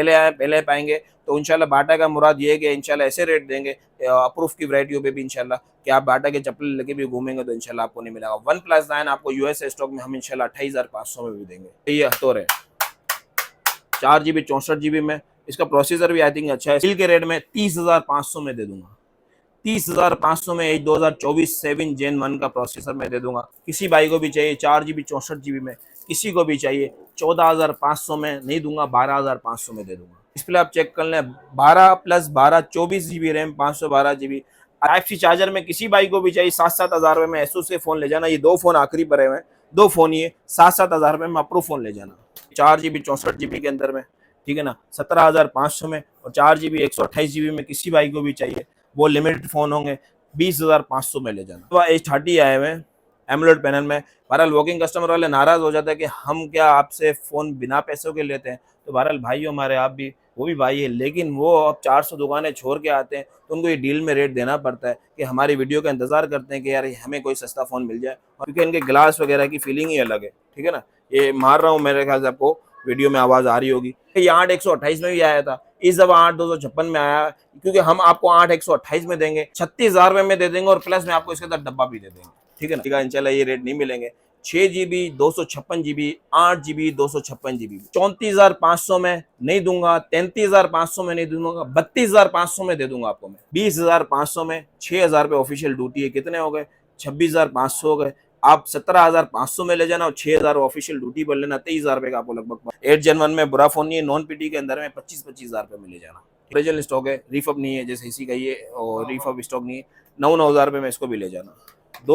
पहले पाएंगे तो इंशाल्लाह बाटा का मुराद ये है कि इंशाल्लाह ऐसे रेट देंगे अप्रूव की वैरायटियों पे भी इंशाल्लाह कि आप बाटा के चप्पल लेके भी घूमेंगे तो इंशाल्लाह आपको नहीं मिलेगा। OnePlus 9 आपको यूएस स्टॉक में हम इंशाल्लाह 28,500 में भी देंगे। ये हथौर है 4 GB 64 GB में, इसका प्रोसेसर भी आई थिंक अच्छा है। स्टील के रेट में 30,500 में दे दूंगा। 30,500 में एक 2024 7 Gen 1 का प्रोसेसर मैं दे दूंगा। किसी भाई को भी चाहिए 4 GB 64 GB में, किसी को भी चाहिए 14,500 में नहीं दूंगा, 12,500 में दे दूंगा। डिस्प्ले आप चेक कर लें, 12+12 24 GB RAM, 512 GB। Type-C charger में किसी भाई को भी चाहिए 7-7 हज़ार में एसूस के फोन ले जाना। ये 2 फोन आखिरी पड़े हुए हैं, 2 फोन ये 7-7 हज़ार में अप्रूव फोन ले जाना। 4 GB 64 GB के अंदर में, ठीक है ना, 17,500 में। और 4 GB 128 GB में किसी भाई को भी चाहिए, वो लिमिटेड फोन होंगे, 20,500 में ले जाना। H30 आए हुए हैं एमोलेड पैनल में। बहरहाल वॉकिंग कस्टमर वाले नाराज हो जाते हैं कि हम क्या आपसे फोन बिना पैसों के लेते हैं, तो बहरहाल भाई हमारे आप भी, वो भी भाई है, लेकिन वो अब 400 दुकानें छोड़ के आते हैं तो उनको ये डील में रेट देना पड़ता है कि हमारी वीडियो का इंतजार करते हैं कि यार हमें कोई सस्ता फोन मिल जाए, क्योंकि इनके ग्लास वगैरह की फीलिंग ही अलग है, ठीक है ना। ये मार रहा हूँ, मेरे ख्याल से आपको वीडियो में आवाज आ रही होगी। ये 8 128 में भी आया था, इस दफा 8 256 में आया, क्योंकि हम आपको 8 128 में देंगे, 36,000 में दे देंगे और प्लस में आपको इसके अंदर डब्बा भी दे देंगे, ठीक है ना। इंशाल्लाह ये रेट नहीं मिलेंगे। 6 GB 256 GB, 8 GB 256 GB 34,500 में नहीं दूंगा, 33,500 में नहीं दूंगा, 32,500 में दे दूंगा आपको मैं। 20,500 में 6,000 रुपये ऑफिशियल ड्यूटी है, कितने हो गए, 26,500 हो गए। आप 17,500 में ले जाना और 6,000 ऑफिशियल ड्यूटी पर लेना, 23,000 रुपये का आपको लगभग। 8 Gen 1 में बुरा फोन नहीं है, नॉन पीटी के अंदर में 25,000 रुपये में ले जाना। ओरिजिनल स्टॉक है, रीफअप नहीं है जैसे इसी का ये, और रीफअप स्टॉक नहीं है। 9,000 रुपये में इसको भी ले जाना।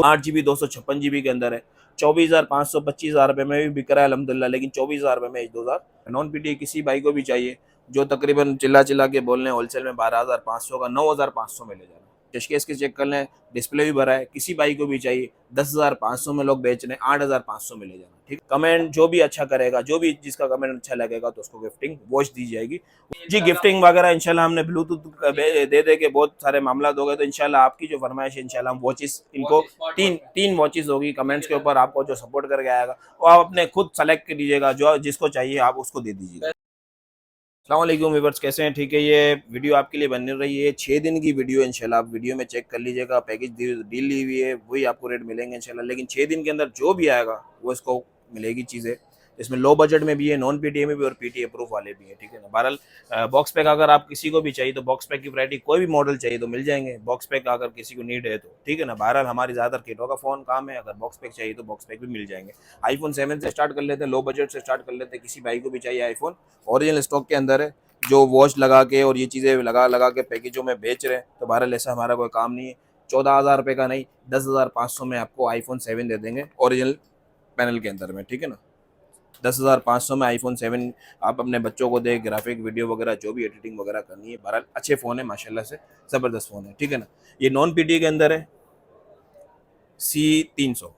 8 GB 256 GB के अंदर है, 24,500 25,000 रुपये में भी बिक रहा है अल्हम्दुलिल्लाह, लेकिन 24,000 रुपये में 1-2,000। नॉन पीटी किसी भाई को भी चाहिए जो तकरीबन चिल्ला के बोल रहे हैं होलसेल में 12,500 का, 9,500 में ले जाना। टचकेस के चेक कर लें, डिस्प्ले भी भरा है, किसी भाई को भी चाहिए 10,500 में लोग बेच रहे हैं, 8,500 में ले जाना, ठीक। कमेंट जो भी अच्छा करेगा, जो भी जिसका कमेंट अच्छा लगेगा तो उसको गिफ्टिंग वॉच दी जाएगी जी। गिफ्टिंग वगैरह इंशाल्लाह हमने ब्लूटूथ दे के बहुत सारे मामला हो गए, तो इंशाल्लाह आपकी जो फरमाइश है इंशाल्लाह हम वॉचेस इनको तीन वॉचेस होगी कमेंट्स के ऊपर, आपको जो सपोर्ट करके आएगा वो आप अपने खुद सेलेक्ट कर लीजिएगा, जो जिसको चाहिए आप उसको दे दीजिएगा। अस्सलामुअलैकुम व्यूअर्स, कैसे हैं, ठीक है। ये वीडियो आपके लिए बनने रही है 6 दिन की वीडियो इंशाल्लाह, आप वीडियो में चेक कर लीजिएगा। पैकेज डील ली हुई है, वही आपको रेट मिलेंगे इंशाल्लाह, लेकिन 6 दिन के अंदर जो भी आएगा वो इसको मिलेगी चीज़ें। इसमें लो बजट में भी है, नॉन पीटीए में भी और पीटी अप्रूव वाले भी हैं, ठीक है ना। बहरहाल बॉक्स पैक अगर आप किसी को भी चाहिए तो बॉक्स पैक की वैरायटी कोई भी मॉडल चाहिए तो मिल जाएंगे, बॉक्स पैक अगर किसी को नीड है तो, ठीक है ना। बहरहाल हमारी ज़्यादातर किटों का फ़ोन काम है, अगर बॉक्स पैक चाहिए तो बॉक्स पैक भी मिल जाएंगे। iPhone 7 से स्टार्ट कर लेते हैं, लो बजट से स्टार्ट कर लेते हैं। किसी भाई को भी चाहिए आईफोन, ओरिजिनल स्टॉक के अंदर है, जो वॉच लगा के और ये चीज़ें लगा के पैकेजों में बेच रहे हैं, तो बहरहाल ऐसा हमारा कोई काम नहीं है। 14,000 रुपये का नहीं, 10,500 में आपको iPhone 7 दे देंगे ओरिजिनल पैनल के अंदर में, ठीक है ना। 10,500 में iPhone 7 आप अपने बच्चों को दे, ग्राफिक वीडियो वगैरह जो भी एडिटिंग वगैरह करनी है, बहरहाल अच्छे फ़ोन है माशाल्लाह से, ज़बरदस्त फ़ोन है, ठीक है ना। ये नॉन पीटी के अंदर है, C300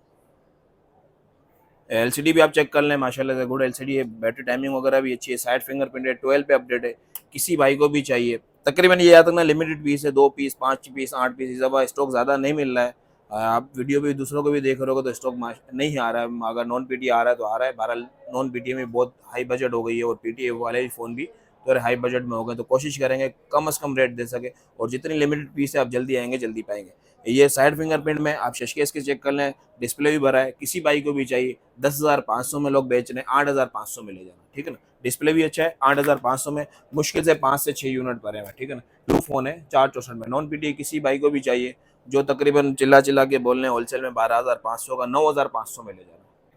एलसीडी भी आप चेक कर लें, माशाल्लाह से गुड एलसीडी है, बैटरी टाइमिंग वगैरह भी अच्छी है, साइड फिंगरप्रिंट है, 12 पे अपडेट है। किसी भाई को भी चाहिए, तकरीबन ये याद रखना लिमिटेड पीस है, 2 पीस 5 पीस 8 पीस, इस दफ़ा स्टॉक ज़्यादा नहीं मिल रहा है। आप वीडियो भी दूसरों को भी देख रहे हो तो स्टॉक नहीं आ रहा है, अगर नॉन पीटी आ रहा है तो आ रहा है। बहरहाल नॉन पीटी में बहुत हाई बजट हो गई है और पीटी वाले फ़ोन भी तो हाई बजट में हो गए, तो कोशिश करेंगे कम से कम रेट दे सके, और जितनी लिमिटेड पीस है आप जल्दी आएंगे जल्दी पाएंगे। ये साइड फिंगरप्रिंट में आप शशकेस के चेक कर लें, डिस्प्ले भी भरा है, किसी भाई को भी चाहिए 10,500 में लोग बेच रहे हैं, 8,500 में ले जाना, ठीक है ना। डिस्प्ले भी अच्छा है, 8,500 में मुश्किल से 5 से 6 यूनिट भरे हुए, ठीक है ना। ब्लू फोन है 464 में, नॉन पीटी किसी भाई को भी चाहिए जो तकरीबन चिल्ला के बोल रहे हैं होलसेल में 12,500 का, 9,500 में ले जाना।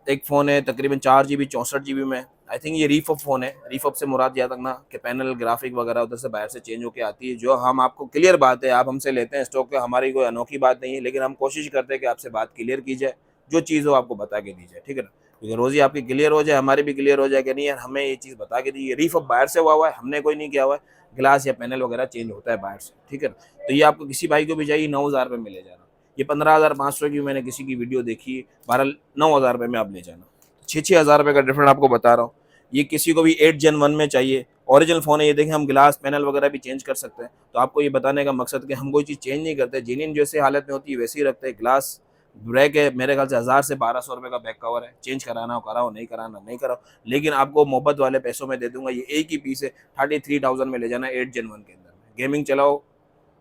एक फ़ोन है तकरीबन 4 GB 64 GB में, आई थिंक ये रीफअप फ़ोन है। रीफअप से मुराद याद रखना कि पैनल ग्राफिक वगैरह उधर से बाहर से चेंज होकर आती है, जो हम आपको क्लियर बात है, आप हमसे लेते हैं स्टॉक का, हमारी कोई अनोखी बात नहीं है, लेकिन हम कोशिश करते हैं कि आपसे बात क्लियर की जाए, जो चीज़ हो आपको बता के दी जाए, ठीक है ना। क्योंकि रोज़ी आपकी क्लियर हो जाए, हमारी भी क्लियर हो जाए कि नहीं यार हमें ये चीज़ बता के दी है। रीफअप बाहर से हुआ है, हमने कोई नहीं किया हुआ है, ग्लास या पैनल वगैरह चेंज होता है बाहर से, ठीक है ना। तो ये आपको किसी भाई को भी चाहिए 9,000 रुपये में ले जाना। ये 15,500 की मैंने किसी की वीडियो देखी है, बहरहाल 9,000 रुपये में आप ले जाना। 6,000 रुपये का डिफरेंट आपको बता रहा हूँ। ये किसी को भी 8 Gen 1 में चाहिए, ओरिजिनल फ़ोन है, ये देखें हम ग्लास पैनल वगैरह भी चेंज कर सकते हैं। तो आपको ये बताने का मकसद कि हम कोई चीज़ चेंज नहीं करते, जेन्युइन जैसे हालत में होती है वैसे ही रखते हैं। ग्लास ब्रेक है मेरे ख्याल से 1000 से 1200 रुपये का बैक कवर है, चेंज कराना हो कराओ, नहीं कराना नहीं कराओ, लेकिन आपको मोहब्बत वाले पैसों में दे दूंगा। ये एक ही पीस है, 33,000 में ले जाना 8 Gen 1 के अंदर में, गेमिंग चलाओ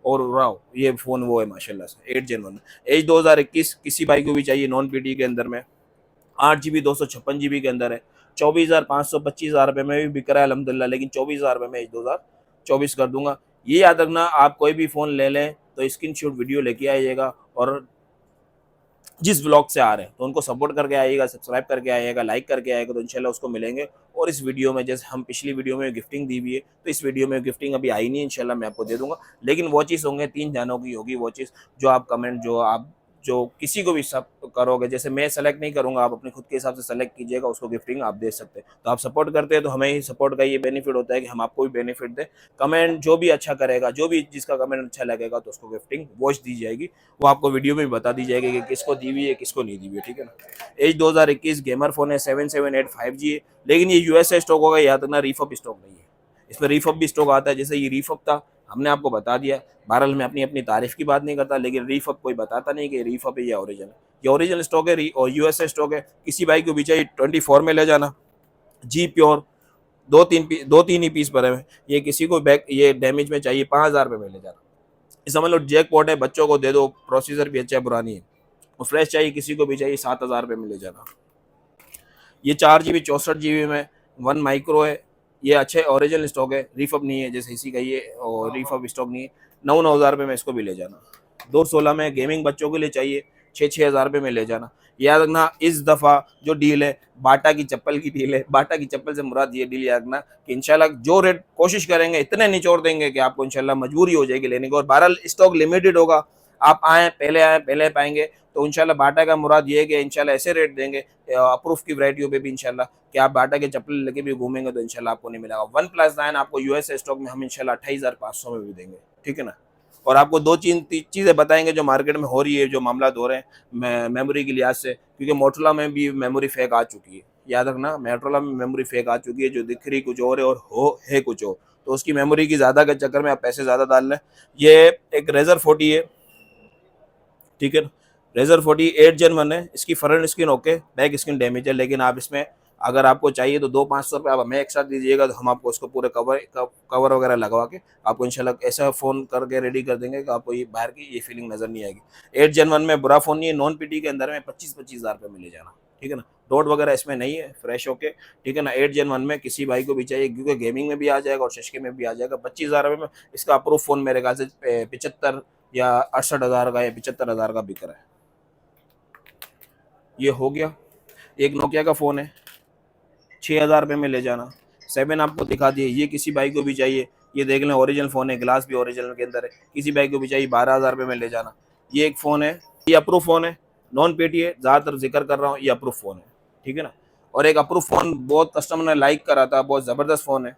और उड़ाओ। ये फ़ोन वो है माशाल्लाह से 8 Gen 1 एज 2021, किसी भाई को भी चाहिए नॉन पीटी के अंदर में, 8 GB 256 GB के अंदर है, 24,500 25,000 रुपये में भी बिक रहा है अल्हम्दुलिल्लाह, लेकिन 24,000 रुपये में 2024 कर दूंगा। ये याद रखना, आप कोई भी फ़ोन ले लें तो स्क्रीन शॉट वीडियो लेके आइएगा, और जिस ब्लॉग से आ रहे हैं तो उनको सपोर्ट करके आइएगा, सब्सक्राइब करके आइएगा, लाइक करके आइएगा, तो इंशाल्लाह उसको मिलेंगे। और इस वीडियो में जैसे हम पिछली वीडियो में गिफ्टिंग दी हुई है, तो इस वीडियो में गिफ्टिंग अभी आई नहीं है, इंशाल्लाह मैं आपको दे दूंगा। लेकिन वॉचेस होंगे 3 जानों की होगी वॉचेस, जो आप कमेंट जो किसी को भी सब करोगे, जैसे मैं सेलेक्ट नहीं करूंगा, आप अपने खुद के हिसाब से सेलेक्ट कीजिएगा, उसको गिफ्टिंग आप दे सकते हैं। तो आप सपोर्ट करते हैं तो हमें ही सपोर्ट का ये बेनिफिट होता है कि हम आपको भी बेनिफिट दें। कमेंट जो भी अच्छा करेगा, जो भी जिसका कमेंट अच्छा लगेगा, तो उसको गिफ्टिंग वॉच दी जाएगी, वो आपको वीडियो में भी बता दी जाएगी कि किसको दी हुई है किसको नहीं दी हुई है, ठीक है ना। एज 2021 गेमर फोन है, 7785 5G है, लेकिन ये यूएसए स्टॉक होगा, याद रखना रीफअप स्टॉक नहीं है, इसमें रीफअप भी स्टॉक आता है। जैसे ये रीफअप था, हमने आपको बता दिया। बहरहाल मैं अपनी अपनी तारीफ की बात नहीं करता, लेकिन रीफअप कोई बताता नहीं कि रीफअप है या ओरिजिनल। ये ओरिजिनल स्टॉक है और यूएसए स्टॉक है। किसी भाई को भी चाहिए 24 में ले जाना, जी प्योर, दो तीन ही पीस भरे हुए। ये किसी को बैक ये डैमेज में चाहिए 5,000 रुपये में ले जाना, समझ लो जैक पॉट है, बच्चों को दे दो, प्रोसीजर भी अच्छा है, पुरानी है। और फ्रेश चाहिए किसी को भी चाहिए 7,000 रुपये में ले जाना। ये 4 GB 64 GB में 1 माइक्रो है, ये अच्छे ओरिजिनल स्टॉक है, रीफअप नहीं है जैसे इसी का ये, और रीफअप स्टॉक नहीं है। 9,000 रुपये में इसको भी ले जाना। 216 में गेमिंग बच्चों के लिए चाहिए, 6,000 रुपये में ले जाना। याद रखना इस दफ़ा जो डील है बाटा की चप्पल की डील है। बाटा की चप्पल से मुराद ये डील याद रखना कि इंशाल्लाह जो रेट कोशिश करेंगे इतने निचोड़ देंगे कि आपको इंशाल्लाह मजबूरी हो जाएगी लेने की। और बहरहाल स्टॉक लिमिटेड होगा, आप आए पहले पाएंगे, तो इंशाल्लाह बाटा का मुराद ये है कि इंशाल्लाह ऐसे रेट देंगे अप्रूव की वैरायटियों पे भी इंशाल्लाह कि आप बाटा के चप्पल लेके भी घूमेंगे तो इंशाल्लाह आपको नहीं मिलेगा। OnePlus 9 आपको यूएस स्टॉक में हम इंशाल्लाह 28,500 में भी देंगे, ठीक है ना। और आपको दो चीज़ें बताएंगे जो मार्केट में हो रही है, जो मामला हो रहे हैं मेमोरी के लिहाज से, क्योंकि मोटरोला में भी मेमोरी फेक आ चुकी है। याद रखना मोटरोला में मेमोरी फेक आ चुकी है, जो दिख रही कुछ और है और हो है कुछ और, तो उसकी मेमोरी की ज़्यादा के चक्कर में आप पैसे ज़्यादा डाल लें। ये एक रेजर 40 है, ठीक है। रेजर 40 8 Gen 1 है, इसकी front screen okay, back screen damage है, लेकिन आप इसमें अगर आपको चाहिए तो 200-500 रुपये आप हमें एक्स्ट्रा दीजिएगा, तो हम आपको उसको पूरे कवर वगैरह लगवा के आपको इंशाल्लाह ऐसा फ़ोन करके रेडी कर देंगे कि आपको ये बाहर की ये फीलिंग नज़र नहीं आएगी। 8 Gen 1 में बुरा फ़ोन नहीं है, नॉन पीटी के अंदर में 25,000 रुपये में ले जाना, ठीक है ना। डॉट वगैरह इसमें नहीं है, फ्रेश होके, ठीक है ना। 8 Gen 1 में किसी भाई को भी चाहिए, क्योंकि गेमिंग में भी आ जाएगा और शशके में भी आ जाएगा। 25,000 रुपये में इसका अप्रूव फ़ोन मेरे ख्याल से 75 या 68,000 का या 75,000 का बिक रहा है। ये हो गया। एक नोकिया का फ़ोन है, 6,000 रुपये में ले जाना। 7 आपको दिखा दिए, ये किसी भाई को भी चाहिए, ये देख लें ओरिजिनल फ़ोन है, ग्लास भी ओरिजिनल के अंदर है, किसी भाई को भी चाहिए 12,000 रुपये में ले जाना। ये एक फ़ोन है, ये अप्रूव फ़ोन है, नॉन पेटी है, ज़्यादातर जिक्र कर रहा हूँ, ये अप्रूव फ़ोन है, ठीक है ना। और एक अप्रूव फ़ोन बहुत कस्टमर ने लाइक करा था, बहुत ज़बरदस्त फ़ोन है।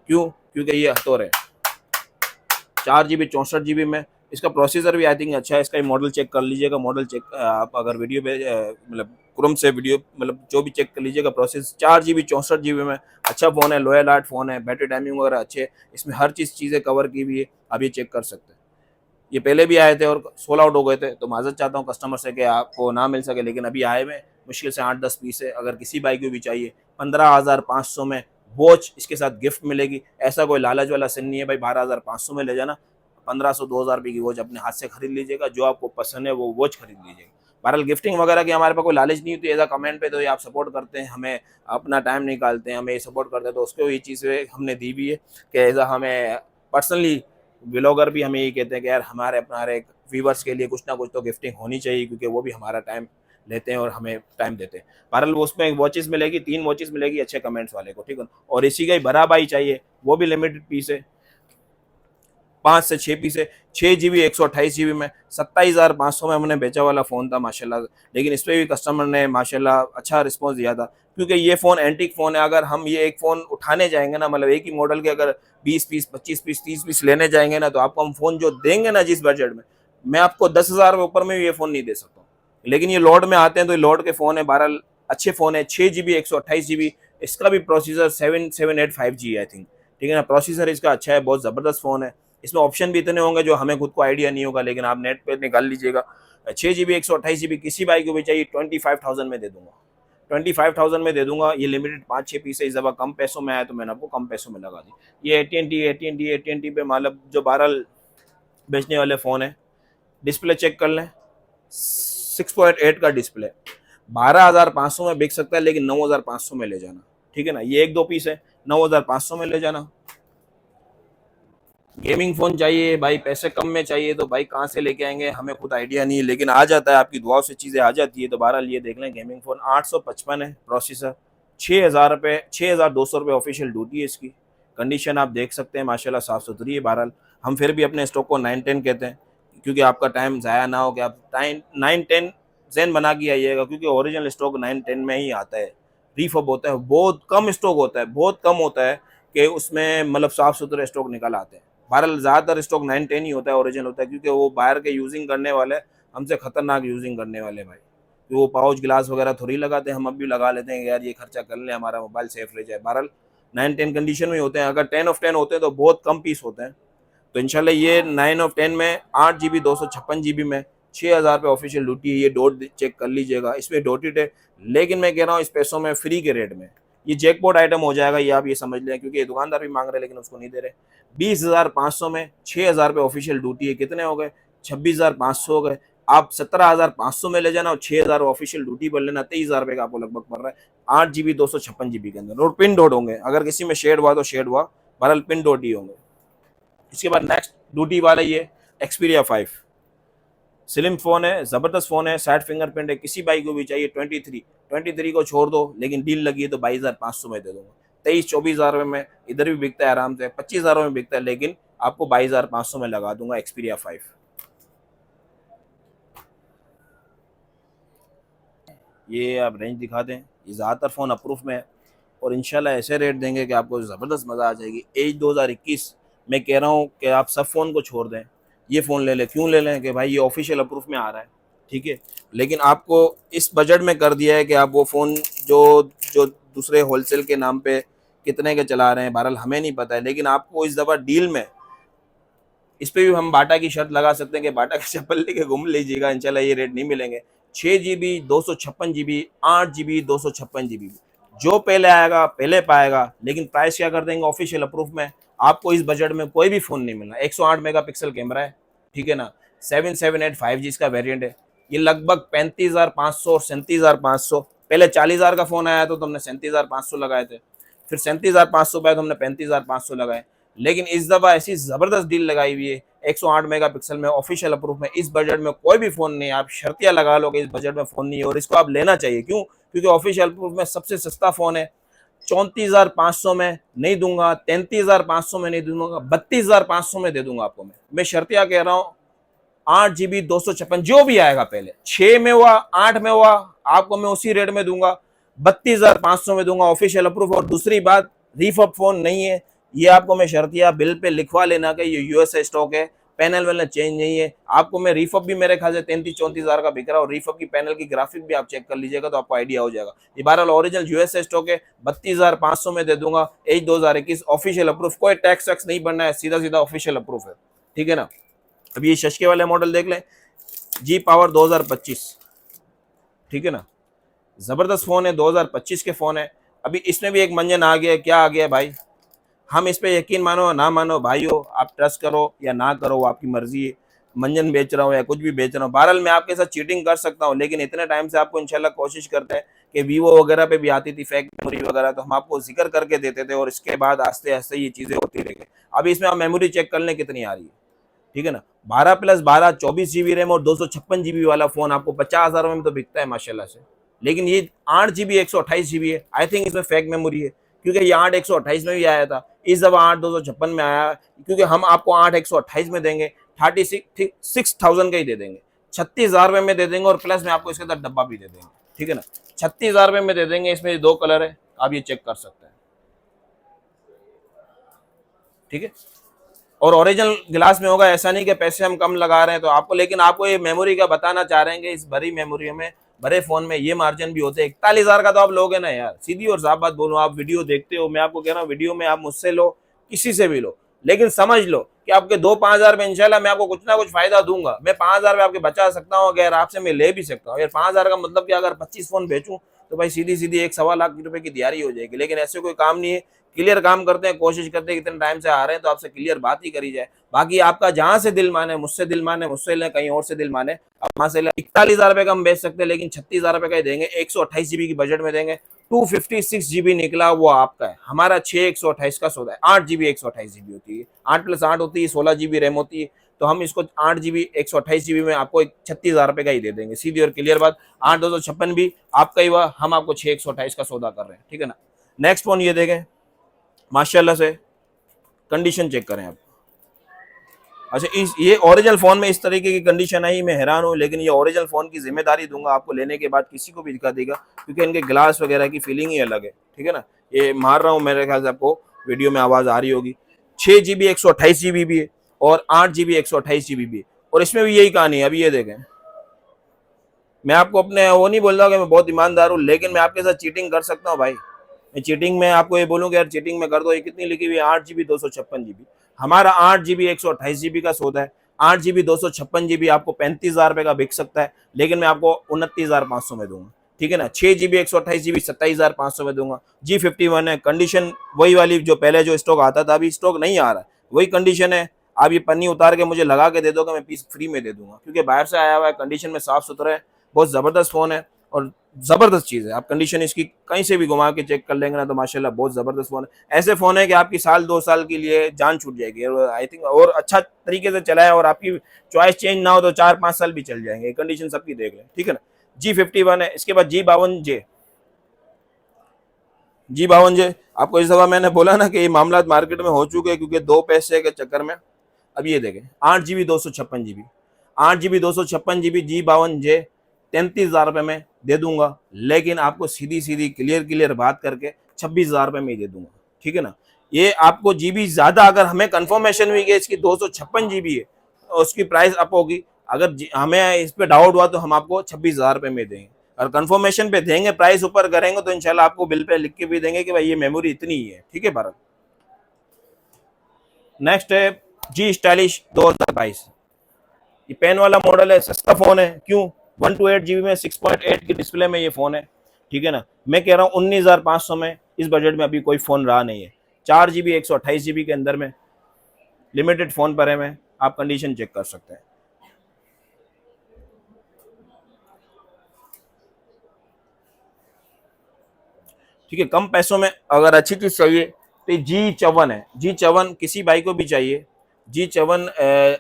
क्यों? क्योंकि ये हथौर है, 4 GB 64 GB में। इसका प्रोसेसर भी आई थिंक अच्छा है, इसका मॉडल चेक कर लीजिएगा। मॉडल चेक आप अगर वीडियो पे मतलब क्रोम से वीडियो मतलब जो भी चेक कर लीजिएगा। प्रोसेस 4 GB 64 GB में अच्छा फ़ोन है, लोयल आर्ट फ़ोन है, बैटरी टाइमिंग वगैरह अच्छे है, इसमें हर चीज़ें कवर की हुई है, आप ये चेक कर सकते हैं। ये पहले भी आए थे और सोल्ड आउट हो गए थे, तो माजरत चाहता हूँ कस्टमर से कि आपको ना मिल सके, लेकिन अभी आए हुए मुश्किल से 8-10 पीस है। अगर किसी भाई को भी चाहिए 15,500 में वॉच इसके साथ गिफ्ट मिलेगी। ऐसा कोई लालच वाला सीन नहीं है भाई 12,500 में ले जाना, 1,500-2,000 रुपये की वॉच अपने हाथ से खरीद लीजिएगा, जो आपको पसंद है वो वॉच खरीद लीजिएगा। बहरहाल गिफ्टिंग वगैरह की हमारे पास कोई लालच नहीं होती। एज कमेंट पे तो ये आप सपोर्ट करते हैं, हमें अपना टाइम निकालते हैं, हमें ये सपोर्ट करते हैं, तो उसको ये चीज़ें हमने दी भी है कि एज हमें पर्सनली व्लॉगर भी हमें ये कहते हैं कि यार हमारे व्यूवर्स के लिए कुछ ना कुछ तो गिफ्टिंग होनी चाहिए, क्योंकि वो भी हमारा टाइम लेते हैं और हमें टाइम देते हैं। बहरहाल वो उसमें वॉचेस मिलेगी, 3 वॉचेस मिलेगी अच्छे कमेंट्स वाले को, ठीक है। और इसी का ही बड़ा भाई चाहिए, वो भी लिमिटेड पीस है, 5 से 6 पीस है, 6 GB 128 GB में। 27,500 में हमने बेचा वाला फ़ोन था माशाल्लाह, लेकिन इस पर भी कस्टमर ने माशाल्लाह अच्छा रिस्पॉन्स दिया था, क्योंकि ये फ़ोन एंटीक फ़ोन है। अगर हम ये एक फ़ोन उठाने जाएंगे ना, मतलब एक ही मॉडल के अगर 20 पीस 25 पीस 30 पीस लेने जाएंगे ना, तो आपको हम फ़ोन जो देंगे ना जिस बजट में, मैं आपको 10,000 के ऊपर में ये फ़ोन नहीं दे सकता हूँ। लेकिन ये लोड में आते हैं तो ये लोड के फ़ोन है, बहरहाल अच्छे फ़ोन है। 6 GB 128 GB, इसका भी प्रोसेसर 7785G आई थिंक, ठीक है ना। प्रोसेसर इसका अच्छा है, बहुत ज़बरदस्त फ़ोन है। इसमें ऑप्शन भी इतने होंगे जो हमें खुद को आइडिया नहीं होगा, लेकिन आप नेट पे निकाल लीजिएगा। 6 GB 128 GB किसी भाई को भी चाहिए 25,000 में दे दूंगा, 25,000 में दे दूंगा। ये लिमिटेड 5-6 पीस है, इस दफ़ा कम पैसों में आया तो मैंने आपको कम पैसों में लगा दी। ये AT&T पे मतलब जो 12 बेचने वाले फ़ोन है, डिस्प्ले चेक कर लें, 6.8 का डिस्प्ले 12,500 में बिक सकता है, लेकिन 9,500 में ले जाना, ठीक है ना। ये 1-2 पीस है, 9,500 में ले जाना। गेमिंग फोन चाहिए भाई, पैसे कम में चाहिए तो भाई कहाँ से लेके आएंगे, हमें खुद आइडिया नहीं है, लेकिन आ जाता है, आपकी दुआओं से चीज़ें आ जाती है। तो बहरहाल ये देख लें, गेमिंग फोन 855 है प्रोसेसर, 6,000 रुपये, 6,200 रुपये ऑफिशियल ड्यूटी है इसकी। कंडीशन आप देख सकते हैं माशाल्लाह साफ़ सुथरी है। बहरहाल हम फिर भी अपने स्टॉक को 9-10 कहते हैं, क्योंकि आपका टाइम ज़ाया ना हो कि आप 9-10 जैन बना के आइएगा, क्योंकि ओरिजिनल स्टॉक 9-10 में ही आता है। रीफअप होता है, बहुत कम स्टॉक होता है, बहुत कम होता है कि उसमें मतलब साफ़ सुथरे स्टॉक निकल आते हैं। बहरहाल ज़्यादातर स्टॉक 9-10 ही होता है, ओरिजिनल होता है, क्योंकि वो बाहर के यूजिंग करने वाले हमसे ख़तरनाक यूजिंग करने वाले भाई, कि वो पाउच गिलास वगैरह थोड़ी लगाते हैं, हम अब भी लगा लेते हैं यार ये खर्चा कर लें, हमारा मोबाइल सेफ रह जाए। बहरहाल 9-10 कंडीशन में होते हैं, अगर 10 ऑफ 10 होते हैं तो बहुत कम पीस होते हैं। तो इंशाल्लाह ये 9 ऑफ 10 में 8 GB 256 GB में 6,000 रुपये ऑफिशियल ड्यूटी है। ये डॉट चेक कर लीजिएगा, इसमें डॉटेड है, लेकिन मैं कह रहा हूँ इस पैसों में फ्री के रेट में ये जैकपॉट आइटम हो जाएगा, ये आप ये समझ लें, क्योंकि ये दुकानदार भी मांग रहे हैं लेकिन उसको नहीं दे रहे। 20,500 में 6,000 रुपये ऑफिशियल ड्यूटी है, कितने हो गए, 26,500 हो गए। आप 17,500 में ले जाना और 6,000 ऑफिशियल ड्यूटी पर लेना, 23,000 रुपये का आपको लगभग पड़ रहा है। 8 GB 256 GB के अंदर, और पिन डॉट होंगे, अगर किसी में शेड हुआ तो शेड हुआ, बहरहाल पिन डॉट ही होंगे। इसके बाद नेक्स्ट ड्यूटी वाला ये Xperia 5 स्लिम फ़ोन है, ज़बरदस्त फ़ोन है, साइड फिंगरप्रिंट है, किसी भाई को भी चाहिए 23 को छोड़ दो, लेकिन डील लगी है तो 22,500 में दे दूंगा। 23-24 हज़ार में इधर भी बिकता है आराम से, 25,000 में बिकता है, लेकिन आपको 22,500 में लगा दूंगा Xperia 5। ये आप रेंज दिखा दें, ये ज़्यादातर फ़ोन अप्रूव में है और इंशाल्लाह ऐसे रेट देंगे कि आपको ज़बरदस्त मज़ा आ जाएगी। एज 2021 मैं कह रहा हूँ कि आप सब फ़ोन को छोड़ दें, ये फ़ोन ले लें। क्यों ले लें कि भाई ये ऑफिशियल अप्रूव में आ रहा है, ठीक है, लेकिन आपको इस बजट में कर दिया है कि आप वो फ़ोन जो जो दूसरे होलसेल के नाम पे कितने के चला रहे हैं, बहरहाल हमें नहीं पता है, लेकिन आपको इस दफ़ा डील में इस पे भी हम बाटा की शर्त लगा सकते हैं कि बाटा की चप्पल लेके घूम लीजिएगा, इंशाल्लाह ये रेट नहीं मिलेंगे। 6 GB 256 GB, 8 GB 256 GB, जो पहले आएगा पहले पाएगा, लेकिन प्राइस क्या कर देंगे ऑफिशियल अप्रूव में। आपको इस बजट में कोई भी फ़ोन नहीं मिलना। 108 मेगापिक्सल कैमरा है, ठीक है ना, 778 5G इसका वेरिएंट है। ये लगभग 35,500 और 37,500, पहले 40,000 का फ़ोन आया तो हमने 37,500 लगाए थे, फिर 37,500 पे तो हमने 35,500 लगाए, लेकिन इस दफ़ा ऐसी ज़बरदस्त डील लगाई हुई है 108 मेगापिक्सल में ऑफिशियल अप्रूव में। इस बजट में कोई भी फ़ोन नहीं है, आप शर्तियाँ लगा लो कि इस बजट में फ़ोन नहीं है, और इसको आप लेना चाहिए। क्यों? क्योंकि ऑफिशियल अप्रूव में सबसे सस्ता फ़ोन है। 34,500 में नहीं दूंगा, 33,500 में नहीं दूंगा, 32,500 में दे दूंगा आपको। मैं शर्तिया कह रहा हूँ, 8 GB 256 जो भी आएगा, पहले 6 में हुआ 8 में हुआ, आपको मैं उसी रेट में दूंगा, 32,500 में दूंगा ऑफिशियल अप्रूव। और दूसरी बात, रीफअप फोन नहीं है, ये आपको मैं शर्तिया बिल पे लिखवा लेना कि ये यूएसए स्टॉक है, पैनल वैनल चेंज नहीं है। आपको मैं रीफअप भी मेरे ख्याल से 33-34 हज़ार का बिक रहा है, और रीफअप की पैनल की ग्राफिक भी आप चेक कर लीजिएगा तो आपको आइडिया हो जाएगा। ये बहरहाल ओरिजिनल यूएसए स्टॉक है, 32,500 में दे दूंगा। एज 2021 ऑफिशियल अप्रूव, कोई टैक्स वैक्स नहीं बनना है, सीधा सीधा ऑफिशियल अप्रूव है, ठीक है ना। अब ये शशके वाले मॉडल देख लें, जी पावर 2025, ठीक है ना, जबरदस्त फोन है, 2025 के फोन है। अभी इसमें भी एक मंजन आ गया है। क्या आ गया है भाई, हम इस पे यकीन मानो ना मानो भाइयों, आप ट्रस्ट करो या ना करो, वो आपकी मर्जी है। मंजन बेच रहा हूँ या कुछ भी बेच रहा हूँ, बहरहाल मैं आपके साथ चीटिंग कर सकता हूँ, लेकिन इतने टाइम से आपको इंशाल्लाह कोशिश करते हैं कि वीवो वगैरह पे भी आती थी फेक मेमोरी वगैरह, तो हम आपको जिक्र करके देते थे, और इसके बाद आस्ते आस्ते ये चीज़ें होती रही। अभी इसमें आप मेमोरी चेक कर लें कितनी आ रही है, ठीक है ना, 12+12 24 GB रैम और 256 GB वाला फोन आपको 50,000 में तो बिकता है माशाल्लाह से। लेकिन ये 8 GB 128 GB है, आई थिंक इसमें फेक मेमोरी है, क्योंकि ये 8 128 में भी आया था, इस दफ़ा 8 256 में आया, क्योंकि हम आपको 8 128 में देंगे, 36,000 का ही दे देंगे, 36,000 में दे देंगे, और प्लस में आपको इसके अंदर डब्बा भी दे देंगे, ठीक है ना, 36,000 में दे देंगे। इसमें 2 कलर है, आप ये चेक कर सकते हैं, ठीक है, और ओरिजिनल गिलास में होगा। ऐसा नहीं कि पैसे हम कम लगा रहे हैं तो आपको, लेकिन आपको ये मेमोरी का बताना चाह रहे हैं कि इस बड़ी मेमोरी में, बड़े फोन में ये मार्जिन भी होते हैं। 41,000 का तो आप लोगे ना यार, सीधी और साफ बात बोलूं, आप वीडियो देखते हो, मैं आपको कह रहा हूँ वीडियो में आप मुझसे लो, किसी से भी लो, लेकिन समझ लो कि आपके 2-5 हज़ार में इंशाल्लाह मैं आपको कुछ ना कुछ फायदा दूंगा। मैं 5 हज़ार में आपके बचा सकता हूँ, अगर आपसे मैं ले भी सकता हूँ। यार 5 हज़ार का मतलब कि अगर 25 फोन बेचूं तो भाई सीधी सीधी 1-1.25 लाख रुपए की तैयारी हो जाएगी। लेकिन ऐसे कोई काम नहीं है, क्लियर काम करते हैं, कोशिश करते हैं, इतने टाइम से आ रहे हैं तो आपसे क्लियर बात ही करी जाए। बाकी आपका जहां से दिल माने, मुझसे दिल माने, मुझसे ले, कहीं और से दिल माने, आप वहां से ले। 41,000 रुपए का हम बेच सकते हैं, लेकिन 36,000 रुपए का ही देंगे, 128 GB की बजट में देंगे। 256 GB निकला, वो आपका है। हमारा 6 128 का सौदा है। 8 GB 128 GB होती है, 8+8 होती है, 16 GB रैम होती है। तो हम इसको 8 GB 128 GB में आपको 36,000 रुपए का ही दे देंगे, सीधी और क्लियर बात। 8 256 भी आपका ही हुआ, हम आपको 6 128 का सौदा कर रहे हैं, ठीक है ना। नेक्स्ट फोन ये देखें, माशाल्लाह से कंडीशन चेक करें आप। अच्छा, इस ये ओरिजिनल फोन में इस तरीके की कंडीशन आई, मैं हैरान हूँ। लेकिन ये ओरिजिनल फोन की जिम्मेदारी दूंगा आपको, लेने के बाद किसी को भी दिखा देगा, क्योंकि इनके ग्लास वगैरह की फीलिंग ही अलग है, ठीक है ना। ये मार रहा हूँ, मेरे ख्याल से आपको वीडियो में आवाज आ रही होगी। 6 GB 128 GB भी है और 8 GB 128 GB भी है, और इसमें भी यही कहानी है। अभी ये देखें, मैं आपको अपने वो नहीं बोल रहा कि मैं बहुत ईमानदार हूँ, लेकिन मैं आपके साथ चीटिंग कर सकता हूँ भाई। मैं चीटिंग में आपको ये बोलूँ कि यार चीटिंग में कर दो। ये कितनी लिखी हुई है, 8 GB 256 GB। हमारा 8 GB 128 GB का सौदा है। 8 GB 256 GB आपको 35,000 रुपए का बिक सकता है, लेकिन मैं आपको 29,500 में दूंगा, ठीक है ना। 6 GB 128 GB 27,500 में दूंगा। G51 है, कंडीशन वही वाली जो पहले जो स्टॉक आता था, अभी स्टॉक नहीं आ रहा है, वही कंडीशन है। आप ये पन्नी उतार के मुझे लगा के दे दोगे, मैं पीस फ्री में दे दूंगा, क्योंकि बाहर से आया हुआ है, कंडीशन में साफ सुथरा है, बहुत जबरदस्त फोन है और जबरदस्त चीज है। आप कंडीशन इसकी कहीं से भी घुमा के चेक कर लेंगे ना, तो माशाल्लाह बहुत जबरदस्त फोन है। ऐसे फोन है कि आपकी 1-2 साल के लिए जान छूट जाएगी, और आई थिंक और अच्छा तरीके से चलाए और आपकी चॉइस चेंज ना हो तो 4-5 साल भी चल जाएंगे। कंडीशन सबकी देख लें, ठीक है ना। G51 है, इसके बाद G52J। G52J आपको इस दफा मैंने बोला ना कि ये मामला मार्केट में हो चुके हैं, क्योंकि 2 पैसे के चक्कर में। अब ये देखें, 8 GB 256 GB, 8 GB 256 GB G52J 33,000 रुपए में दे दूंगा, लेकिन आपको सीधी सीधी क्लियर बात करके 26,000 रुपए में ही दे दूंगा, ठीक है ना। ये आपको जीबी ज्यादा, अगर हमें कंफर्मेशन हुई कि इसकी 256 GB है, उसकी प्राइस अप होगी। अगर हमें इस पे डाउट हुआ तो हम आपको 26,000 रुपए में देंगे, और कंफर्मेशन पे देंगे, प्राइस ऊपर करेंगे तो इंशाल्लाह आपको बिल पे लिख के भी देंगे कि भाई ये मेमोरी इतनी ही है, ठीक है भारत। नेक्स्ट है जी स्टाइलिश 2022। ये पेन वाला मॉडल है, सस्ता फोन है। क्यों? 128 GB में 6.8 की डिस्प्ले में ये फोन है, ठीक है ना। मैं कह रहा हूँ 19,500 में, इस बजट में अभी कोई फोन रहा नहीं है। 4 GB 128 GB के अंदर में लिमिटेड फोन पर है, मैं आप कंडीशन चेक कर सकते हैं। ठीक है, कम पैसों में अगर अच्छी चीज चाहिए तो G54 है। G54 किसी भाई को भी चाहिए। G54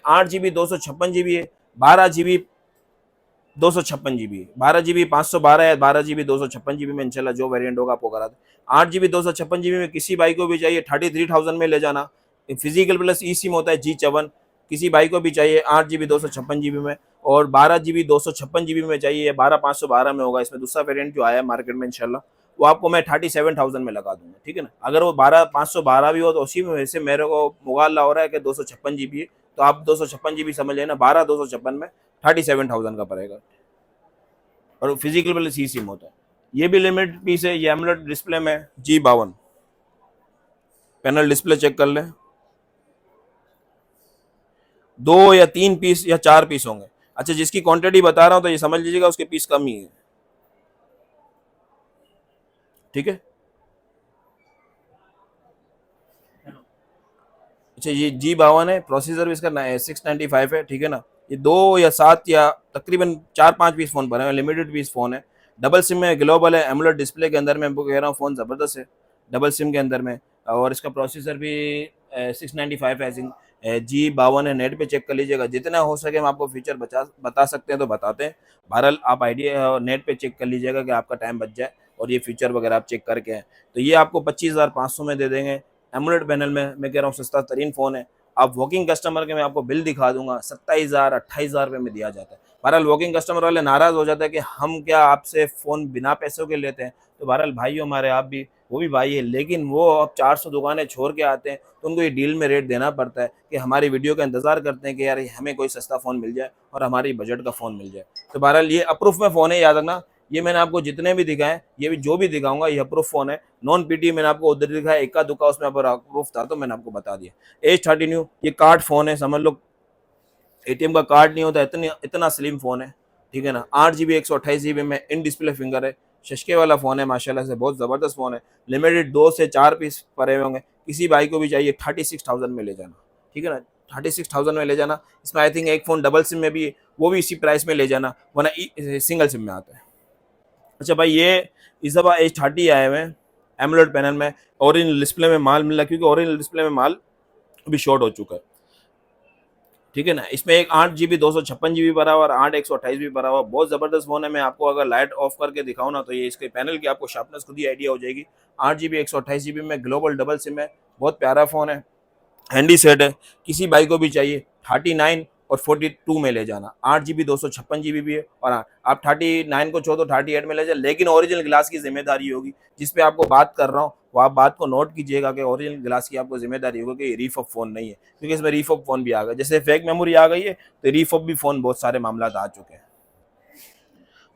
8 GB 256 GB है, 12 GB 256 GB, 12 GB 512 है, 12 GB 256 GB में इंशाल्लाह जो वेरिएंट होगा आपको करा दे। 8 GB 256 GB में किसी भाई को भी चाहिए, 33,000 में ले जाना। फिजिकल प्लस ई सिम होता है G54, किसी भाई को भी चाहिए 8 GB 256 GB में, और 12 GB 256 GB में चाहिए, 12,512 में होगा। इसमें दूसरा वेरिएंट जो आया है मार्केट में इंशाल्लाह, वो आपको मैं 37,000 में लगा दूंगा, ठीक है ना। अगर वो 12,512 भी हो तो उसी में वैसे मेरे को मुगाला हो रहा है कि 256 GB है, तो आप 256 GB समझ लेना, 12,256 में 37,000 का पड़ेगा, और फिजिकल प्लस ई सिम होता है। ये भी लिमिटेड पीस है। ये एमोलेड डिस्प्ले में G52, पैनल डिस्प्ले चेक कर लें, 2 या 3 पीस या 4 पीस होंगे। अच्छा, जिसकी क्वांटिटी बता रहा हूं तो ये समझ लीजिएगा उसके पीस कम ही है, ठीक है। अच्छा, ये G52 है, प्रोसेसर भी इसका 695 है, ठीक है ना। ये 2 या 7 या तकरीबन 4-5 पीस फोन बने हैं, लिमिटेड पीस फोन है। डबल सिम में, ग्लोबल है, एमोलेड डिस्प्ले के अंदर में, कह रहा हूँ फोन जबरदस्त है डबल सिम के अंदर में। और इसका प्रोसेसर भी 695 है। G52 है, नेट पे चेक कर लीजिएगा, जितना हो सके हम आपको फीचर बता सकते हैं तो बताते हैं। बहरहाल आप आइडिया नेट पे चेक कर लीजिएगा कि आपका टाइम बच जाए, और ये फीचर वगैरह आप चेक करके हैं तो ये आपको 25,500 में दे देंगे। एमोलेड पैनल में मैं कह रहा हूँ सस्ता तरीन फोन है। आप वॉकिंग कस्टमर के मैं आपको बिल दिखा दूंगा, 27,000 28,000 रुपये में दिया जाता है। बहरहाल वॉकिंग कस्टमर वाले नाराज हो जाते हैं कि हम क्या आपसे फोन बिना पैसों के लेते हैं। तो बहरहाल भाई हमारे, आप भी, वो भी भाई है, लेकिन वो अब 400 दुकानें छोड़ के आते हैं तो उनको ये डील में रेट देना पड़ता है कि हमारी वीडियो का इंतजार करते हैं कि यार हमें कोई सस्ता फ़ोन मिल जाए और हमारी बजट का फ़ोन मिल जाए। तो बहरहाल ये अप्रूफ में फ़ोन है, याद रखना। ये मैंने आपको जितने भी दिखाए, ये भी जो भी दिखाऊंगा ये अप्रूव फोन है। नॉन पीटी मैंने आपको उधर दिखाया, इक्का दुक्का उसमें अप्रूव था तो मैंने आपको बता दिया। H30 न्यू, ये कार्ड फोन है, समझ लो एटीएम का कार्ड नहीं होता, इतनी इतना स्लिम फोन है, ठीक है ना। 8 GB 128 GB में इन डिस्प्ले फिंगर है, शशके वाला फोन है, माशाल्लाह से बहुत जबरदस्त फोन है। लिमिटेड 2 से 4 पीस पड़े हुए होंगे, किसी भाई को भी चाहिए 36,000 में ले जाना, ठीक है ना, 36,000 में ले जाना। इसमें आई थिंक एक फोन डबल सिम में भी है, वो भी इसी प्राइस में ले जाना, वरना सिंगल सिम में आता है। अच्छा भाई, ये इस दफ़ा H30 आए हुए हैं एमोलेड पैनल में, ओरिजिनल डिस्प्ले में माल मिला, क्योंकि ओरिजिनल डिस्प्ले में माल अभी शॉर्ट हो चुका है, ठीक है ना। इसमें एक 8 GB 256 GB भरा हुआ और 8 128 GB भरा हुआ, बहुत ज़बरदस्त फ़ोन है। मैं आपको अगर लाइट ऑफ करके दिखाऊँ ना तो ये इसके पैनल की आपको शार्पनेस खुद ही आइडिया हो जाएगी। 8 GB 128 GB में ग्लोबल डबल सिम है, बहुत प्यारा फ़ोन है, हैंडी सेट है। किसी भाई को भी चाहिए 39 और 42 में ले जाना। 8 GB 256 GB भी है, और हाँ, आप 39 को छोड़ तो 38 में ले जाए, लेकिन ओरिजिनल ग्लास की जिम्मेदारी होगी। जिस पे आपको बात कर रहा हूँ वो आप बात को नोट कीजिएगा कि ओरिजिनल ग्लास की आपको जिम्मेदारी होगी कि ये रीफअप फोन नहीं है, क्योंकि इसमें रीफअप फोन भी आ गए। जैसे फेक मेमोरी आ गई है तो रीफअप भी फोन बहुत सारे मामला आ चुके हैं।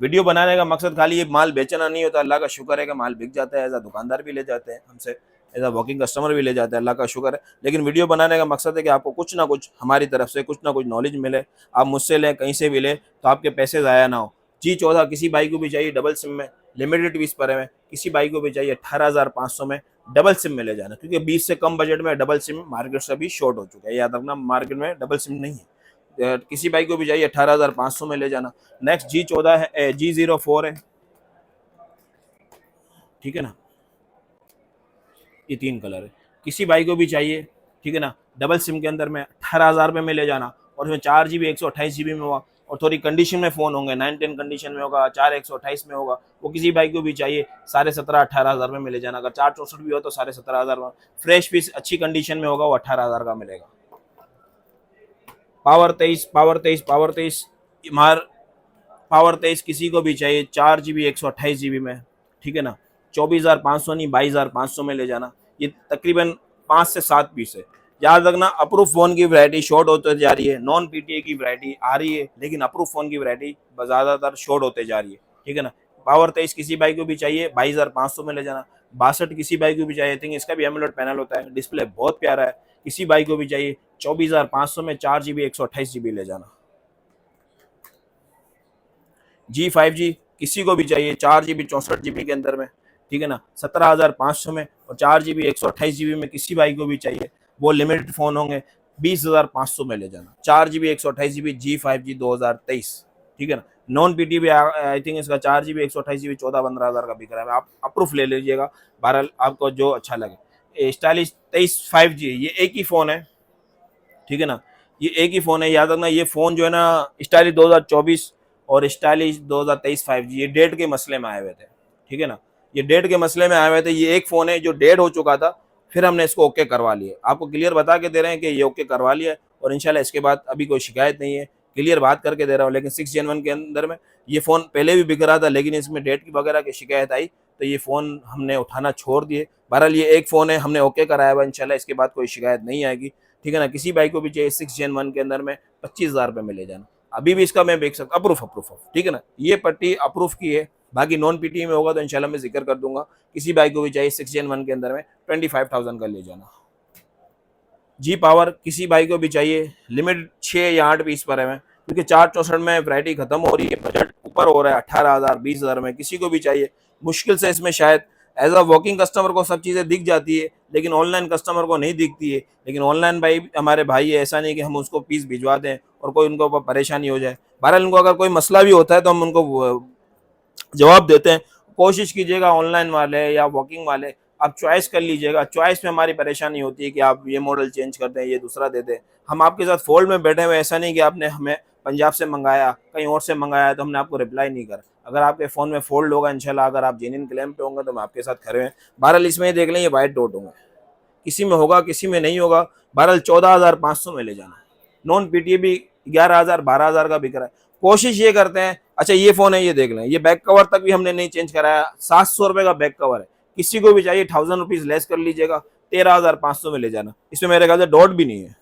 वीडियो बनाने का मकसद खाली ये माल बेचना नहीं होता, अल्लाह का शुक्र है कि माल बिक जाता है, एज अ दुकानदार भी ले जाते हैं हमसे, एज अ वर्किंग कस्टमर भी ले जाते हैं, अल्लाह का शुक्र है। लेकिन वीडियो बनाने का मकसद है कि आपको कुछ ना कुछ हमारी तरफ से कुछ ना कुछ नॉलेज मिले, आप मुझसे लें कहीं से भी लें तो आपके पैसे ज़ाया ना हो। G14 किसी बाइक को भी चाहिए डबल सिम में, लिमिटेड पीस पड़े हुए, किसी बाइक को भी चाहिए 18,500 में डबल सिम में ले जाना, क्योंकि 20 से कम बजट में डबल सिम मार्केट से अभी शॉर्ट हो चुका है, याद रखना मार्केट में डबल सिम नहीं है। किसी बाइक को भी चाहिए 18,500 में ले जाना। नेक्स्ट G14 है, G04 है, ठीक है ना, ये 3 कलर है, किसी बाइक को भी चाहिए, ठीक है ना, डबल सिम के अंदर में 18,000 रुपये में ले जाना, और इसमें 4 GB 128 GB में होगा, और थोड़ी कंडीशन में फ़ोन होंगे, 9-10 कंडीशन में होगा, 4 128 में होगा। वो किसी बाइक को भी चाहिए 17,500-18,000 में ले जाना। अगर 464 भी हो तो 17,500 में, फ्रेश पीस अच्छी कंडीशन में होगा, वो 18,000 का मिलेगा। पावर 23 मार पावर 23 किसी को भी चाहिए 4 GB 128 GB में, ठीक है ना, 24,500 नहीं 22,500 में ले जाना। ये तकरीबन 5 से 7 पीस है। याद रखना, अप्रूव फोन की वैरायटी शॉर्ट होते जा रही है, नॉन पीटीए की वैरायटी आ रही है, लेकिन अप्रूव फोन की वैरायटी ज़्यादातर शॉर्ट होते जा रही है, ठीक है ना। पावर 23 किसी बाइक को भी चाहिए 22,500 में ले जाना। 62 किसी बाइक को भी चाहिए, थिंक इसका भी एमोलेड पैनल होता है, डिस्प्ले बहुत प्यारा है, किसी बाइक को भी चाहिए 24,500 में 4 GB 128 GB ले जाना। G5G किसी को भी चाहिए 4 GB 64 GB के अंदर में, ठीक है ना, 17,500 में, और 4 GB 128 GB में किसी भाई को भी चाहिए, वो लिमिटेड फ़ोन होंगे, 20,500 में ले जाना। 4 GB 128 GB G5G 2023, ठीक है ना। नॉन पीटी भी आई थिंक इसका 4 GB 128 GB 14-15 हज़ार का बिक रहा है, आप अप्रूफ ले लीजिएगा, बहरहाल आपको जो अच्छा लगे। स्टाइलिश 23 5G ये एक ही फ़ोन है, ठीक है ना, ये एक ही फ़ोन है। याद रखना, ये फ़ोन जो है ना स्टाइलिश 2024 और स्टाइलिश 2023 5G ये डेट के मसले में आए हुए थे, ठीक है ना, ये डेट के मसले में आए हुए थे। ये एक फ़ोन है जो डेट हो चुका था, फिर हमने इसको ओके करवा लिया। आपको क्लियर बता के दे रहे हैं कि ये ओके करवा लिया है, और इंशाल्लाह इसके बाद अभी कोई शिकायत नहीं है, क्लियर बात करके दे रहा हूँ। लेकिन 6 Gen 1 के अंदर में ये फ़ोन पहले भी बिक रहा था, लेकिन इसमें डेट की वगैरह की शिकायत आई तो ये फ़ोन हमने उठाना छोड़ दिए। बहरहाल ये एक फ़ोन है, हमने ओके कराया हुआ, इंशाल्लाह इसके बाद कोई शिकायत नहीं आएगी, ठीक है ना। किसी बाइक को भी चाहिए 6 Gen 1 के अंदर में 25,000 रुपये में ले जाना। अभी भी इसका मैं बेच सकता, अप्रूफ, ठीक है ना, ये पट्टी अप्रूफ की है। बाकी नॉन पीटी में होगा तो इंशाल्लाह मैं जिक्र कर दूंगा। किसी बाइक को भी चाहिए 6 Gen 1 के अंदर में 25,000 का ले जाना। जी पावर किसी बाइक को भी चाहिए, लिमिट 6 या 8 पीस पर है, क्योंकि 464 में वैरायटी खत्म हो रही है, बजट ऊपर हो रहा है, 18,000 20,000 में किसी को भी चाहिए। मुश्किल से इसमें शायद एज अ वर्किंग कस्टमर को सब चीज़ें दिख जाती है, लेकिन ऑनलाइन कस्टमर को नहीं दिखती है। लेकिन ऑनलाइन भाई हमारे भाई है, ऐसा नहीं कि हम उसको पीस भिजवा दें और कोई उनको ऊपर परेशानी हो जाए। बहरहाल उनको अगर कोई मसला भी होता है तो हम उनको जवाब देते हैं। कोशिश कीजिएगा ऑनलाइन वाले या वॉकिंग वाले आप चॉइस कर लीजिएगा। चॉइस में हमारी परेशानी होती है कि आप ये मॉडल चेंज कर दें, ये दूसरा दे दें। हम आपके साथ फोल्ड में बैठे हुए, ऐसा नहीं कि आपने हमें पंजाब से मंगाया, कहीं और से मंगाया तो हमने आपको रिप्लाई नहीं करा। अगर आपके फ़ोन में फोल्ड होगा इंशाल्लाह, अगर आप जेन्युइन क्लेम पे होंगे तो हम आपके साथ खड़े हैं। बहरहाल इसमें ये देख लें, ये वाइट डॉट होंगे, किसी में होगा किसी में नहीं होगा। बहरहाल 14,500 में ले जाना। नॉन पीटीए भी 11,000 12,000 का बिक रहा है। कोशिश ये करते हैं। अच्छा ये फ़ोन है, ये देख लें, ये बैक कवर तक भी हमने नहीं चेंज कराया, 700 रुपये का बैक कवर है। किसी को भी चाहिए 1000 रुपीज़ लेस कर लीजिएगा, 13,500 में ले जाना। इसमें मेरे ख्याल से डॉट भी नहीं है।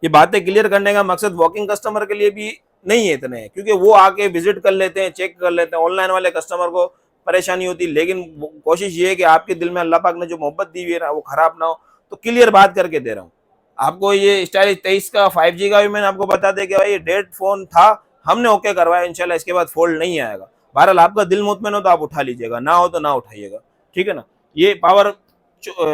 ये बातें क्लियर करने का मकसद वॉकिंग कस्टमर के लिए भी नहीं है इतने, क्योंकि वो आके विजिट कर लेते हैं, चेक कर लेते हैं। ऑनलाइन वाले कस्टमर को परेशानी होती है, लेकिन कोशिश ये है कि आपके दिल में अल्लाह पाक ने जो मोहब्बत दी हुई है ना, वो खराब ना हो। तो क्लियर बात करके दे रहा हूँ आपको। ये स्टाइलिश 23 का 5G का भी मैंने आपको बता दिया कि भाई ये डेड फोन था, हमने ओके करवाया, इंशाल्लाह इसके बाद फोल्ड नहीं आएगा। बहरहाल आपका दिल मुतमैन हो तो आप उठा लीजिएगा, ना हो तो ना उठाइएगा, ठीक है ना। ये पावर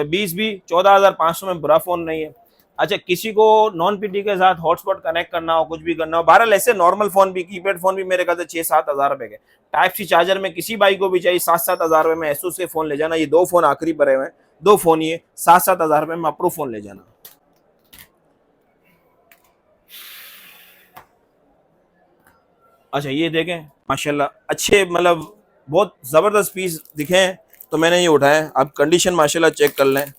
20 भी 14,500 में बुरा फोन नहीं है। अच्छा, किसी को नॉन पीटी के साथ हॉटस्पॉट कनेक्ट करना हो, कुछ भी करना हो, बहरहाल ऐसे नॉर्मल फोन भी, कीपैड फोन भी मेरे ख्याल से 6-7 हज़ार रुपए के टाइप सी चार्जर में किसी भाई को भी चाहिए 7-7 हज़ार रुपए में एसूस के फोन ले जाना। ये 2 फोन आखिरी पड़े हुए हैं, 2 फोन, ये 7-7 हज़ार रुपए में अप्रूव फोन ले जाना। अच्छा, ये देखें माशाल्लाह, अच्छे मतलब बहुत ज़बरदस्त पीस दिखे हैं, तो मैंने ये उठाया। आप कंडीशन माशाल्लाह चेक कर लें,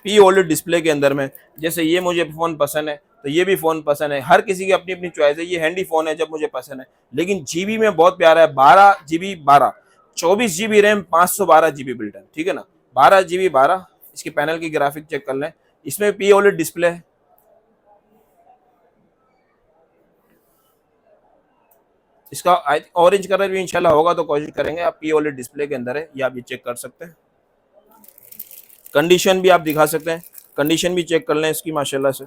पी ओलेड डिस्प्ले के अंदर में। जैसे ये मुझे फ़ोन पसंद है तो ये भी फ़ोन पसंद है, हर किसी की अपनी अपनी चॉइस है। ये हैंडी फ़ोन है जब मुझे पसंद है, लेकिन जीबी में बहुत प्यारा है। 12 GB 12, 24 GB RAM, 512 GB built-in, ठीक है ना। 12 GB 12, इसके पैनल की ग्राफिक चेक कर लें, इसमें पी ओलेड डिस्प्ले है। इसका ऑरेंज कलर भी इंशाल्लाह होगा तो कोशिश करेंगे। आप पी ओलेड डिस्प्ले के अंदर है, ये आप ये चेक कर सकते हैं। कंडीशन भी आप दिखा सकते हैं, कंडीशन भी चेक कर लें इसकी माशाल्लाह से।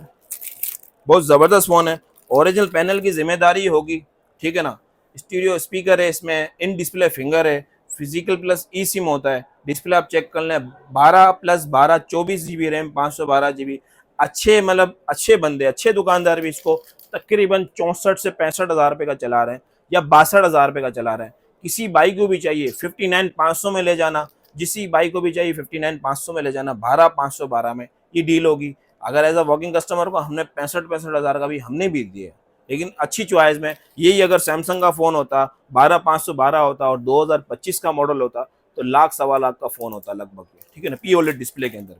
बहुत ज़बरदस्त फ़ोन है, ओरिजिनल पैनल की जिम्मेदारी होगी, ठीक है ना। स्टीरियो स्पीकर है इसमें, इन डिस्प्ले फिंगर है, फिजिकल प्लस ई सिम होता है। डिस्प्ले आप चेक कर लें, 12+12 24 GB रैम, 512 GB। अच्छे मतलब अच्छे बंदे, अच्छे दुकानदार भी इसको तकरीबन 64 से 65 हज़ार रुपये का चला रहे हैं, या 62 हज़ार रुपये का चला रहे हैं। किसी भाई को भी चाहिए 59,500 में ले जाना, जिसी भाई को भी चाहिए 59,500 में ले जाना, 12,512 में ये डील होगी। अगर एज अ वर्किंग कस्टमर को हमने 65 हज़ार का भी हमने भी दिए, लेकिन अच्छी चॉइस में। यही अगर सैमसंग का फ़ोन होता, 12,512 होता और 2025 का मॉडल होता, तो लाख सवा लाख का फ़ोन होता लगभग, ठीक है ना। पी ओलेड डिस्प्ले के अंदर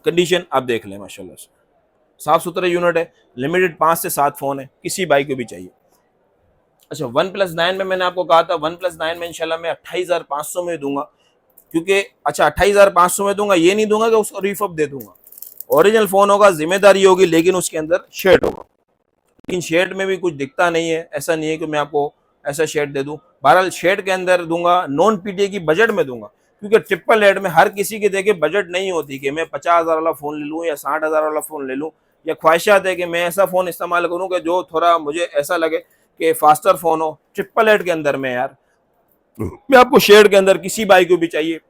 कंडीशन आप देख लें माशाल्लाह से, साफ सुथरे यूनिट है। लिमिटेड 5 से 7 फ़ोन है, किसी भाई को भी चाहिए। अच्छा, OnePlus 9 में मैंने आपको कहा था, OnePlus 9 में इंशाल्लाह मैं 28,500 में दूंगा, क्योंकि अच्छा 28,500 में दूंगा, ये नहीं दूंगा कि उसको रिफअप दे दूंगा। ओरिजिनल फोन होगा, जिम्मेदारी होगी, लेकिन उसके अंदर शेड होगा। लेकिन शेड में भी कुछ दिखता नहीं है, ऐसा नहीं है कि मैं आपको ऐसा शेड दे दूं। बहरहाल शेड के अंदर दूंगा, नॉन पीटीए की बजट में दूंगा, क्योंकि ट्रिपल हेड में हर किसी की देखे बजट नहीं होती कि मैं 50,000 वाला फोन ले लूँ या 60,000 वाला फोन ले लूँ, या ख्वाहिशात है कि मैं ऐसा फोन इस्तेमाल करूँ कि जो थोड़ा मुझे ऐसा लगे कि फास्टर फोन हो। ट्रिपल हेड के अंदर में यार, मैं आपको शेड के अंदर किसी बाई को भी चाहिए,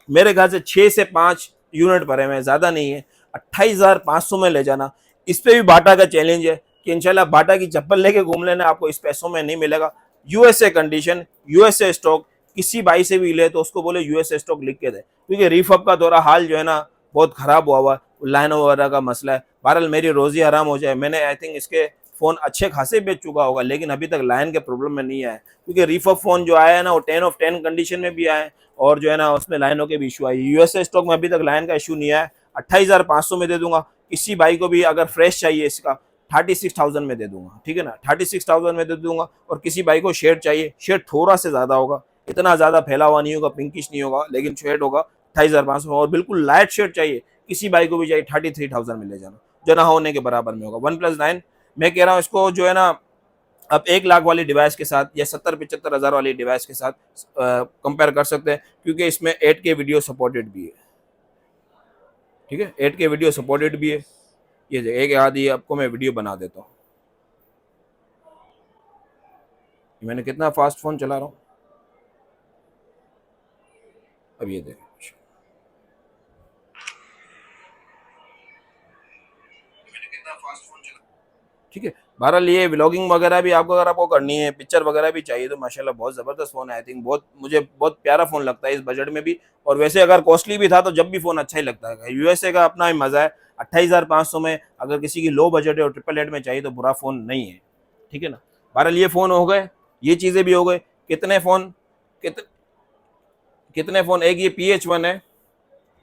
मेरे ख्याल से 6 से 5 यूनिट भरे हुए हैं, ज़्यादा नहीं है। 28,500 में ले जाना। इस पे भी बाटा का चैलेंज है कि इंशाल्लाह बाटा की चप्पल लेके घूम लेना, आपको इस पैसों में नहीं मिलेगा। यूएसए कंडीशन, यूएसए स्टॉक, किसी भाई से भी ले तो उसको बोले यूएसए स्टॉक लिख के दे, क्योंकि रिफअप का थोड़ा हाल जो है ना बहुत ख़राब हुआ लाइन वगैरह का मसला है। बहरहाल मेरी रोज़ी हराम हो जाए, मैंने आई थिंक इसके फ़ोन अच्छे खासे बेच चुका होगा, लेकिन अभी तक लाइन के प्रॉब्लम में नहीं आया, क्योंकि रिफअप फ़ोन जो आया है ना वो 10/10 कंडीशन में भी आया है, और जो है ना उसमें लाइनों के भी इशू आई। यूएसए स्टॉक में अभी तक लाइन का इशू नहीं आया है। 28,500 में दे दूंगा। किसी भाई को भी अगर फ्रेश चाहिए इसका 36,000 में दे दूंगा, ठीक है ना, 36,000 में दे दूंगा। और किसी भाई को शेड चाहिए, शेड थोड़ा से ज़्यादा होगा, इतना ज़्यादा फैला हुआ नहीं होगा, पिंकिश नहीं होगा, लेकिन शेड होगा 28,500। और बिल्कुल लाइट शेड चाहिए, किसी भाई को भी चाहिए 33,000 में ले जाना, जो ना होने के बराबर में होगा। OnePlus 9 मैं कह रहा हूँ इसको जो है ना, आप 1 लाख वाली डिवाइस के साथ या 70-75 हज़ार वाली डिवाइस के साथ कंपेयर कर सकते हैं, क्योंकि इसमें 8K वीडियो सपोर्टेड भी है, ठीक है, 8K वीडियो सपोर्टेड भी है। ये एक आधी आपको मैं वीडियो बना देता हूँ। मैंने कितना फास्ट फोन चला रहा हूँ, अब ये देखो, मैंने कितना फास्ट फोन चला, ठीक है। बहरहाल ये व्लॉगिंग वगैरह भी आपको अगर आपको करनी है, पिक्चर वगैरह भी चाहिए, तो माशाल्लाह बहुत ज़बरदस्त फ़ोन है। आई थिंक बहुत मुझे बहुत प्यारा फ़ोन लगता है इस बजट में भी। और वैसे अगर कॉस्टली भी था तो जब भी फ़ोन अच्छा ही लगता है। यूएसए का अपना ही मज़ा है। 28,500 में अगर किसी की लो बजट है और ट्रिपल एड में चाहिए तो बुरा फ़ोन नहीं है, ठीक है ना। बहरहाल ये फ़ोन हो गए, ये चीज़ें भी हो गए। कितने फ़ोन कितने फ़ोन, एक ये PH1 है,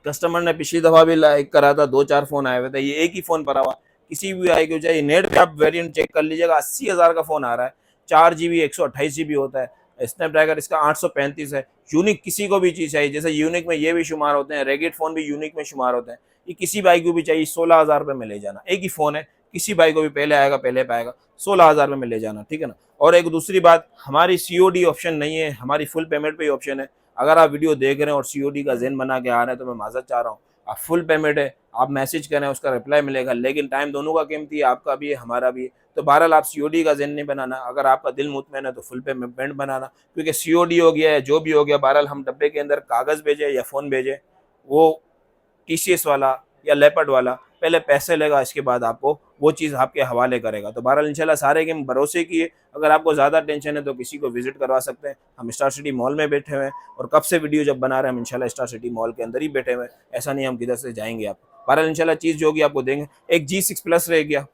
कस्टमर ने पिछली दफ़ा भी लाइक करा था, 2-4 फ़ोन आए हुए थे, ये एक ही फ़ोन पड़ा हुआ। किसी भी आई को चाहिए, नेट पे आप वेरिएंट चेक कर लीजिएगा, 80,000 का फ़ोन आ रहा है, 4 GB 128 GB होता है। स्नैपड्रैगन इसका 835 है। यूनिक किसी को भी चीज़ चाहिए, जैसे यूनिक में ये भी शुमार होते हैं, रेगेट फ़ोन भी यूनिक में शुमार होते हैं। ये किसी भाई को भी चाहिए, 16,000 रुपये में ले जाना। एक ही फ़ोन है, किसी भाई को भी पहले आएगा पहले पाएगा। 16,000 में ले जाना, ठीक है ना। और एक दूसरी बात, हमारी COD ऑप्शन नहीं है, हमारी फुल पेमेंट पे ही ऑप्शन है। अगर आप वीडियो देख रहे हैं और COD का ज़हन बना के आ रहे हैं तो मैं माज़रत चाह रहा हूँ, आप फुल पेमेंट है, आप मैसेज करें उसका रिप्लाई मिलेगा, लेकिन टाइम दोनों का कीमती है, आपका भी है हमारा भी है। तो बहरहाल आप COD का ज़हन नहीं बनाना, अगर आपका दिल मुतमैन है तो फुल पेमेंट बनाना, क्योंकि COD हो गया है, जो भी हो गया, बहरहाल हम डब्बे के अंदर कागज़ भेजें या फ़ोन भेजें, वो TCS वाला या लेपर्ड वाला पहले पैसे लेगा, इसके बाद आपको वो चीज़ आपके हवाले करेगा। तो बहरहाल इंशाल्लाह सारे गेम भरोसे की है। अगर आपको ज़्यादा टेंशन है तो किसी को विजिट करवा सकते हैं, हम स्टार सिटी मॉल में बैठे हुए हैं और कब से वीडियो जब बना रहे हैं हम इंशाल्लाह स्टार सिटी मॉल के अंदर ही बैठे हुए हैं, ऐसा नहीं हम किधर से जाएंगे। आप बहरहाल इंशाल्लाह चीज़ जो होगी आपको देंगे। एक G6 प्लस रह गया,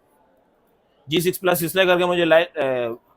G6 प्लस इसलिए करके मुझे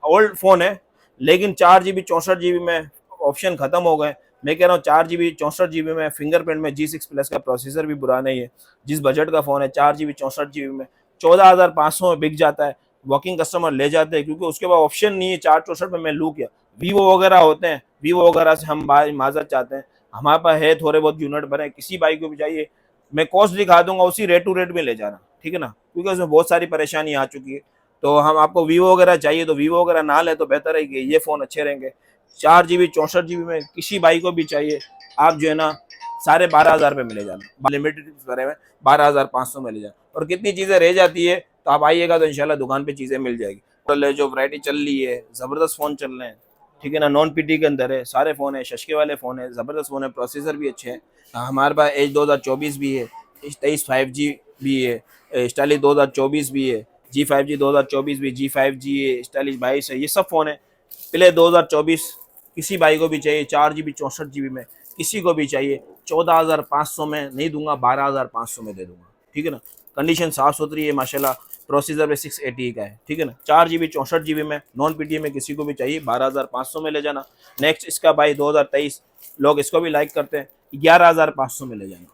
ओल्ड फ़ोन है, लेकिन 4 GB 64 GB में ऑप्शन ख़त्म हो गए। मैं कह रहा हूँ 4 GB 64 GB में फिंगरप्रिंट में G6 प्लस का प्रोसेसर भी बुरा नहीं है। जिस बजट का फ़ोन है 4 GB 64 GB में 14,500 में बिक जाता है, वर्किंग कस्टमर ले जाते हैं, क्योंकि उसके बाद ऑप्शन नहीं है 464 में। मैं लूँ क्या, वीवो वगैरह होते हैं, वीवो वगैरह से हम माजत चाहते हैं, हमारे पास है थोड़े बहुत यूनिट बने, किसी भाई को भी चाहिए मैं कॉस्ट दिखा दूंगा, उसी रेट टू रेट में ले जाना, ठीक है ना, क्योंकि उसमें बहुत सारी परेशानी आ चुकी है। तो हम आपको वीवो वगैरह चाहिए तो वीवो वगैरह ना ले तो बेहतर है कि ये फ़ोन अच्छे रहेंगे। 4 GB 64 GB में किसी भाई को भी चाहिए, आप जो है ना 12,500 में मिले जाना, लिमिटेड करे में 12,500 में ले जाना। और कितनी चीज़ें रह जाती है तो आप आइएगा तो इंशाल्लाह दुकान पे चीज़ें मिल जाएगी। तो जो वैरायटी चल रही है, ज़बरदस्त फ़ोन चल रहे हैं, ठीक है ना, नॉन PT के अंदर है, सारे फ़ोन है, शशके वाले फ़ोन है, ज़बरदस्त फ़ोन है, प्रोसेसर भी अच्छे हैं। हमारे पास एज 2024 भी है, 23 5G भी है, स्टाइलिश 2024 भी है, G5G 2024 भी, G5G है, स्टाइलिश 22 है, ये सब फ़ोन है। पहले 2024 किसी भाई को भी चाहिए 4 GB 64 GB में, किसी को भी चाहिए 14,500 में नहीं दूंगा, 12,500 में दे दूंगा, ठीक है ना। कंडीशन साफ़ सुथरी है माशाल्लाह, प्रोसेसर पे 680 का है, ठीक है ना। 4 GB 64 GB में नॉन PT में किसी को भी चाहिए 12,500 में ले जाना। नेक्स्ट इसका भाई 2023 लोग इसको भी लाइक करते हैं, 11,500 में ले जाना,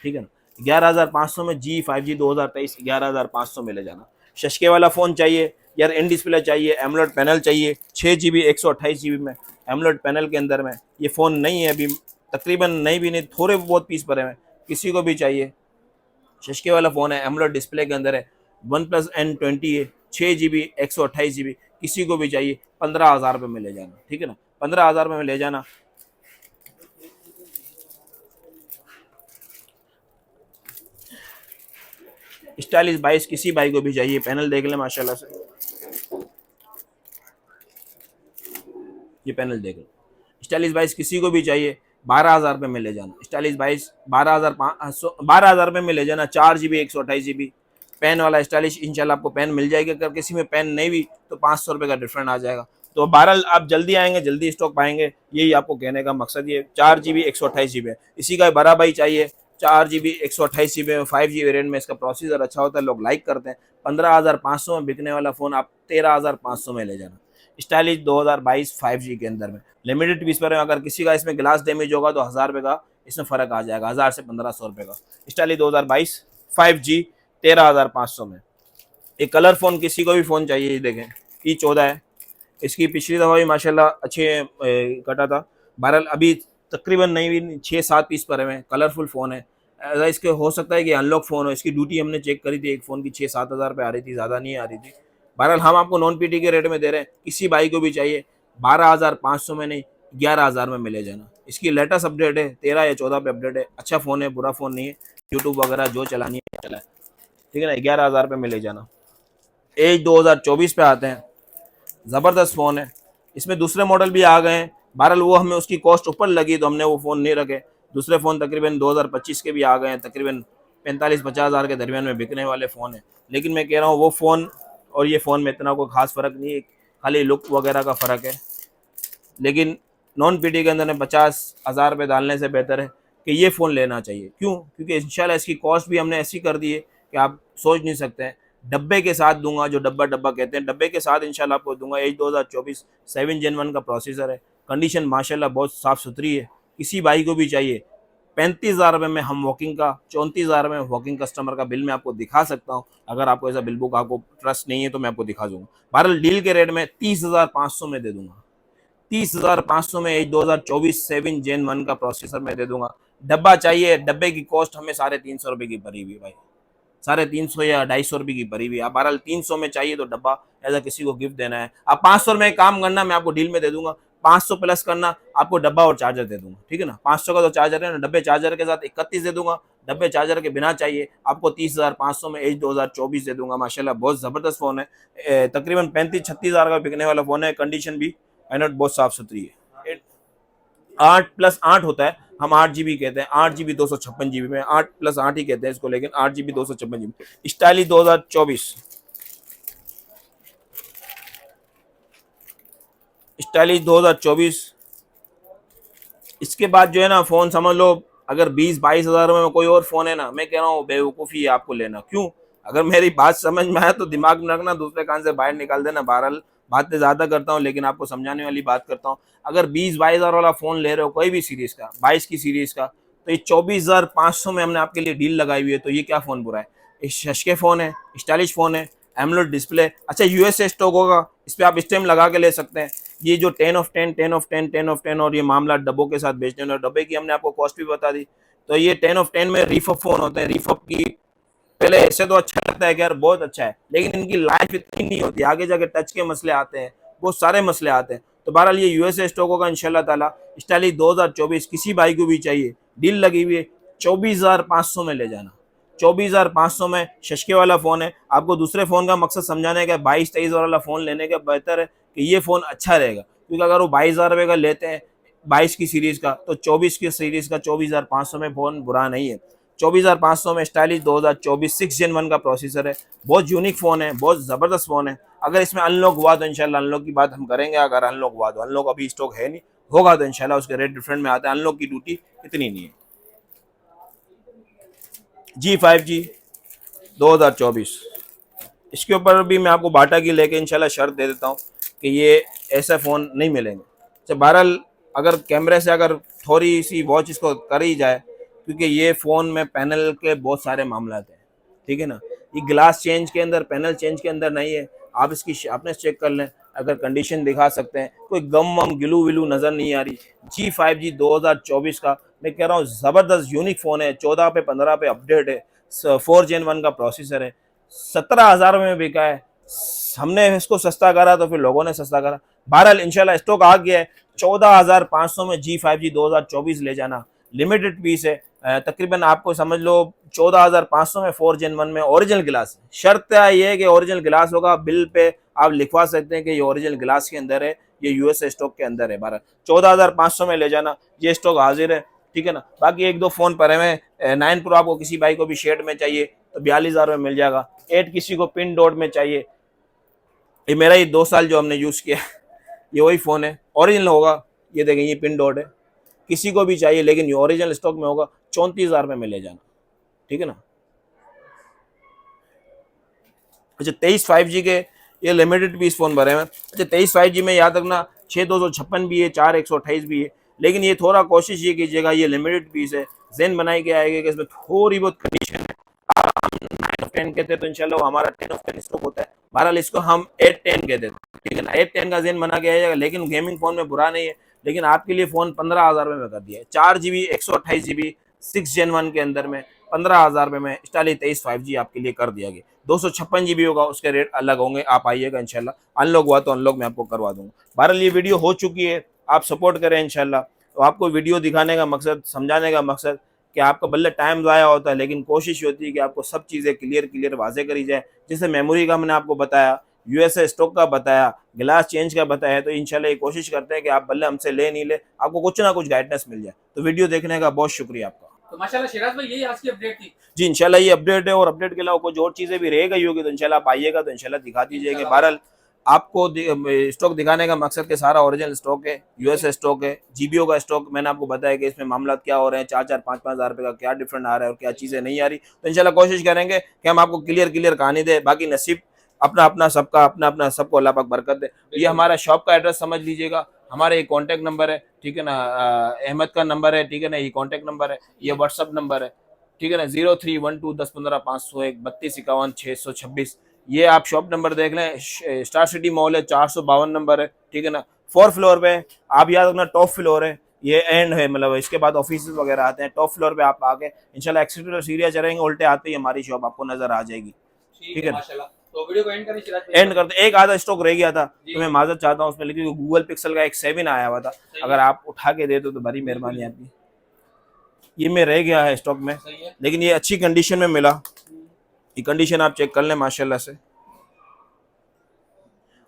ठीक है ना। 11,500 में G5G 2023 11,500 में ले जाना। शशके वाला फ़ोन चाहिए यार, इन डिस्प्ले चाहिए, एमोलेड पैनल चाहिए, 6 GB 128 GB में एमोलेड पैनल के अंदर में, ये फ़ोन नहीं है अभी, तकरीबन नहीं भी नहीं, थोड़े बहुत पीस पड़े हैं, किसी को भी चाहिए। शशके वाला फ़ोन है, एमोलेड डिस्प्ले के अंदर है, OnePlus N20 है, 6 GB 128 GB, किसी को भी चाहिए 15,000 रुपये में ले जाना, ठीक है ना, 15,000 रुपये में ले जाना। स्टाइलिश 22 किसी भाई को भी चाहिए, पैनल देख लें माशाल्लाह से, ये पैनल देख लो। स्टाइलिश 22 किसी को भी चाहिए 12,000 रुपये में ले जाना। स्टाइलिश 22 12,000 रुपये में ले जाना, 4 GB 128 GB पेन वाला स्टाइलिश, इंशाल्लाह आपको पेन मिल जाएगी। अगर किसी में पेन नहीं भी तो 500 रुपये का डिफरेंट आ जाएगा। तो बहरहाल आप जल्दी आएंगे जल्दी स्टॉक पाएंगे, यही आपको कहने का मकसद। ये 4 GB 128 GB है, इसी का बड़ा भाई चाहिए 4 GB 128 GB में 5G वेरियंट में, इसका प्रोसेसर अच्छा होता है, लोग लाइक करते हैं। 15,500 में बिकने वाला फ़ोन आप 13,500 में ले जाना। स्टाइलिश 2022 5G के अंदर में लिमिटेड पीस पर है, अगर किसी का इसमें ग्लास डैमेज होगा तो 1000 रुपये का इसमें फ़र्क आ जाएगा, 1000 से 1500 रुपये का। स्टाइलिश 2022 5G 13,500 में। एक कलर फ़ोन किसी को भी फ़ोन चाहिए, ये देखें E14 है, इसकी पिछली दफ़ा भी माशाल्लाह अच्छे कटा था। बहरहाल अभी तकरीबन नहीं भी 6-7 पीस पड़े हुए हैं, कलरफुल फ़ोन है। ऐसा इसके हो सकता है कि अनलॉक फ़ोन हो, इसकी ड्यूटी हमने चेक करी थी, एक फ़ोन की 6-7 हज़ार रुपये आ रही थी, ज़्यादा नहीं आ रही थी। बहरहाल हम आपको नॉन PT के रेट में दे रहे हैं, किसी भाई को भी चाहिए 12,500 में नहीं 11,000 में मिले जाना। इसकी लेटेस्ट अपडेट है, 13 या 14 पे अपडेट है, अच्छा फ़ोन है, बुरा फ़ोन नहीं है, यूट्यूब वगैरह जो चलानी है चला है, ठीक है ना। 11,000 पे मिले जाना। एज 2024 पे आते हैं, ज़बरदस्त फ़ोन है, इसमें दूसरे मॉडल भी आ गए हैं। बहरहाल वो हमें उसकी कॉस्ट ऊपर लगी तो हमने वो फ़ोन नहीं रखे। दूसरे फ़ोन तकरीबन 2025 के भी आ गए हैं, तकरीबन 45-50 हज़ार के दरमियान में बिकने वाले फ़ोन है। लेकिन मैं कह रहा हूँ वो फ़ोन और ये फ़ोन में इतना कोई ख़ास फ़र्क नहीं है, खाली लुक वगैरह का फ़र्क है। लेकिन नॉन PT के अंदर 50,000 रुपये डालने से बेहतर है कि ये फ़ोन लेना चाहिए। क्यों? क्योंकि इंशाल्लाह इसकी कॉस्ट भी हमने ऐसी कर दी है कि आप सोच नहीं सकते हैं। डब्बे के साथ दूंगा, जो डब्बा डब्बा कहते हैं, डब्बे के साथ इंशाल्लाह आपको दूंगा। एज 2024 7 Gen 1 का प्रोसेसर है, कंडीशन माशाल्लाह बहुत साफ़ सुथरी है, किसी भाई को भी चाहिए। 35,000 रुपये में हम वॉकिंग का, 34,000 में वॉकिंग कस्टमर का बिल मैं आपको दिखा सकता हूँ। अगर आपको ऐसा बिल बुक आपको ट्रस्ट नहीं है तो मैं आपको दिखा दूँगा। बहरहाल डील के रेट में 30,500 में दे दूँगा, 30,500 में एज 2024 7 Gen 1 का प्रोसेसर मैं दे दूंगा। डब्बा चाहिए, डब्बे की कॉस्ट हमें 350 रुपये की पड़ी हुई भाई, 350 या 250 रुपये की भरी हुई है। आप बहरहाल 300 में चाहिए तो डब्बा ऐसा किसी को गिफ्ट देना है। आप 500 में एक काम करना, मैं आपको डील में दे दूंगा, 500 प्लस करना, आपको डब्बा और चार्जर दे दूंगा, ठीक है ना। 500 का तो चार्जर है ना, डब्बे चार्जर के साथ 31 दे दूंगा, डब्बे चार्जर के बिना चाहिए आपको 30,500 में एज 2024 दे दूंगा। माशाल्लाह बहुत जबरदस्त फोन है, तकरीबन 35-36 हज़ार का बिकने वाला फोन है। कंडीशन भी एनोट बहुत साफ सुथरी है। 8+8 होता है, हम 8 GB कहते हैं, 8 GB 256 GB में 8+8 ही कहते हैं इसको, लेकिन 8 GB 256 GB। Stylish 2024, stylish 2024। इसके बाद जो है ना फोन समझ लो, अगर 20-22 हज़ार में कोई और फोन है ना, मैं कह रहा हूँ बेवकूफ़ी है आपको लेना। क्यों? अगर मेरी बात समझ में आया तो दिमाग में रखना, दूसरे कान से बाहर निकाल देना। बहरहाल बातें ज़्यादा करता हूँ लेकिन आपको समझाने वाली बात करता हूँ। अगर 20-22 हज़ार वाला फ़ोन ले रहे हो कोई भी सीरीज़ का, 22 की सीरीज़ का, तो ये 24,500 में हमने आपके लिए डील लगाई हुई है। तो ये क्या फ़ोन बुरा है? ये शशके फ़ोन है, स्टाइलिश फ़ोन है, एमोलेड डिस्प्ले, अच्छा यूएसए स्टॉक होगा, इस पर आप स्टेम लगा के ले सकते हैं। ये जो 10 ऑफ 10, 10 ऑफ 10, 10 ऑफ 10 और ये मामला डब्बों के साथ बेचने वाले, डब्बे की हमने आपको कॉस्ट भी बता दी। तो ये 10 ऑफ 10 में रिफअप फ़ोन होते हैं। रिफअप की पहले ऐसे तो अच्छा लगता है कि यार बहुत अच्छा है, लेकिन इनकी लाइफ इतनी नहीं होती, आगे जाके टच के मसले आते हैं, बहुत सारे मसले आते हैं। तो बहरहाल ये यूएसए स्टॉक होगा इंशाल्लाह ताला। स्टाइलिश 2024 किसी भाई को भी चाहिए, डील लगी हुई है, 24,500 में ले जाना। 24,500 में शशके वाला फ़ोन है। आपको दूसरे फ़ोन का मकसद समझाने का, 22-23 वाला फ़ोन लेने का बेहतर है कि ये फ़ोन अच्छा रहेगा, क्योंकि अगर वो 22,000 रुपये का लेते हैं 22 की सीरीज़ का, तो 24 की सीरीज़ का 24,500 में फ़ोन बुरा नहीं है। 24,500 में स्टाइलिश 2024 6 Gen 1 का प्रोसेसर है, बहुत यूनिक फ़ोन है, बहुत ज़बरदस्त फ़ोन है। अगर इसमें अनलॉक हुआ तो इंशाल्लाह अनलॉक की बात हम करेंगे। अगर अनलॉक हुआ तो, अनलॉक अभी स्टॉक है नहीं, होगा तो इंशाल्लाह उसके रेट डिफरेंट में आते हैं। अनलॉक की ड्यूटी इतनी नहीं है। G5G 2024, इसके ऊपर भी मैं आपको बाटा की लेके इंशाल्लाह शर्त दे देता हूँ कि ये ऐसा फ़ोन नहीं मिलेंगे। अच्छा बहरहाल अगर कैमरे से अगर थोड़ी सी वॉच इसको कर ही जाए, क्योंकि ये फ़ोन में पैनल के बहुत सारे मामला हैं, ठीक है ना। ये ग्लास चेंज के अंदर, पैनल चेंज के अंदर नहीं है। आप इसकी शार्पनेस चेक कर लें, अगर कंडीशन दिखा सकते हैं, कोई गम वम गिलू विलू नज़र नहीं आ रही। G5G 2024 का मैं कह रहा हूँ ज़बरदस्त यूनिक फ़ोन है, 14 पे 15 पे अपडेट है, 4 Gen 1 का प्रोसेसर है, 17,000 में बिका है। हमने इसको सस्ता करा तो फिर लोगों ने सस्ता करा। बहरहाल इंशाल्लाह स्टॉक आ गया है। 14,500 में G5G 2024 ले जाना, लिमिटेड पीस है। तकरीबन आपको समझ लो 14,500 में 4 Gen 1 में ओरिजिनल गिलास। शर्त ये है कि ओरिजिनल गिलास होगा, बिल पे आप लिखवा सकते हैं कि ये ओरिजिनल गिलास के अंदर है, ये यूएसए स्टॉक के अंदर है। 14,500 में ले जाना, ये स्टॉक हाजिर है, ठीक है ना। बाकी एक दो फ़ोन पड़े हुए, 9 प्रो आपको किसी भाई को भी शेड में चाहिए तो 42,000 में मिल जाएगा। 8 किसी को पिन डॉट में चाहिए, ये मेरा ये 2 साल जो हमने यूज़ किया ये वही फ़ोन है, ओरिजिनल होगा। ये देखें ये पिन डॉट है, किसी को भी चाहिए लेकिन ये ओरिजिनल स्टॉक में होगा। 34,000 में ले जाना, ठीक है ना। अच्छा 23 5G के ये लिमिटेड पीस फ़ोन भरे हैं। अच्छा 23 5G में याद रखना 6,256 भी है, 4,128 भी है, लेकिन ये थोड़ा कोशिश ये कीजिएगा, ये लिमिटेड पीस है, ज़हन बनाई के आएगा कि इसमें थोड़ी बहुत कंडीशन है। हम 9 ऑफ 10 कहते हैं तो इंशाल्लाह हमारा 10 ऑफ 10 स्टॉक होता है। बहरहाल इसको हम 8-10 कहते हैं, ठीक है ना। 8-10 का ज़हन बना के आइएगा, लेकिन गेमिंग फ़ोन में बुरा नहीं है। लेकिन आपके लिए फ़ोन 15,000 में कर दिया है, 4 GB 128 GB 6 Gen 1 के अंदर में 15,000 रुपये में स्टाइलिश 23 5G आपके लिए कर दिया गया। 256 GB होगा, उसके रेट अलग होंगे। आप आइएगा इंशाल्लाह, अनलॉक हुआ तो अनलॉक मैं आपको करवा दूंगा। बहरहाल ये वीडियो हो चुकी है, आप सपोर्ट करें इंशाल्लाह। तो आपको वीडियो दिखाने का मकसद, समझाने का मकसद कि आपका बल्ले टाइम ज़ाया होता है, लेकिन कोशिश होती है कि आपको सब चीज़ें क्लियर वाज़े करी जाए। जैसे मेमोरी का मैंने आपको बताया, यूएसए स्टॉक का बताया, ग्लास चेंज का बताया, तो इंशाल्लाह ये कोशिश करते हैं कि आप बल्ले हमसे ले नहीं ले, आपको कुछ ना कुछ गाइडेंस मिल जाए। तो वीडियो देखने का बहुत शुक्रिया आपका। तो माशाल्लाह शिराज भाई यही आज की अपडेट थी जी। इंशाल्लाह ये अपडेट है, और अपडेट के अलावा कुछ और चीज़ें भी रह गई होगी तो इंशाल्लाह आप आइएगा तो इंशाल्लाह दिखा दीजिएगा। बहरहाल आपको स्टॉक दिखाने का मकसद के सारा ओरिजिनल स्टॉक है, यूएसए स्टॉक है, जीबीओ का स्टॉक। मैंने आपको बताया कि इसमें मामला क्या हो रहे हैं, 4-4 5-5 हज़ार रुपये का क्या डिफरेंट आ रहा है और क्या चीज़ें नहीं आ रही। तो इंशाल्लाह कोशिश करेंगे कि हम आपको क्लियर कहानी दे। बाकी नसीब अपना अपना सबका, अपना अपना सबको अल्लाह पाक बरकत दे। ये हमारा शॉप का एड्रेस समझ लीजिएगा, हमारे ये कॉन्टैक्ट नंबर है, ठीक है ना। अहमद का नंबर है, ठीक है ना, ये कॉन्टैक्ट नंबर है, ये व्हाट्सअप नंबर है, ठीक है ना। 0312 1015 501 32 51 626, ये आप शॉप नंबर देख लें। स्टार सिटी मॉल है, 452 नंबर है, ठीक है ना। 4th फ्लोर पे आप याद रखना, टॉप फ्लोर है, ये एंड है, मतलब इसके बाद ऑफिस वगैरह आते हैं। टॉप फ्लोर पे आप आके इंशाल्लाह एक्सीटर सीढ़ियाँ चढ़ेंगे, उल्टे आते ही हमारी शॉप आपको नजर आ जाएगी। ठीक ठीक है है, माशाल्लाह। तो वीडियो को एंड करें सिराज भाई। एंड करते, एक आधा स्टॉक रह गया था जी। तो मैं माजरत चाहता हूँ उसमें, लेकिन गूगल पिक्सल का एक 7 आया हुआ था, सही अगर है। आप उठा के दे दो तो बड़ी मेहरबानी आपकी। ये में रह गया है स्टॉक में, सही है। लेकिन ये अच्छी कंडीशन में मिला। ये कंडीशन आप चेक कर लें माशाल्लाह से,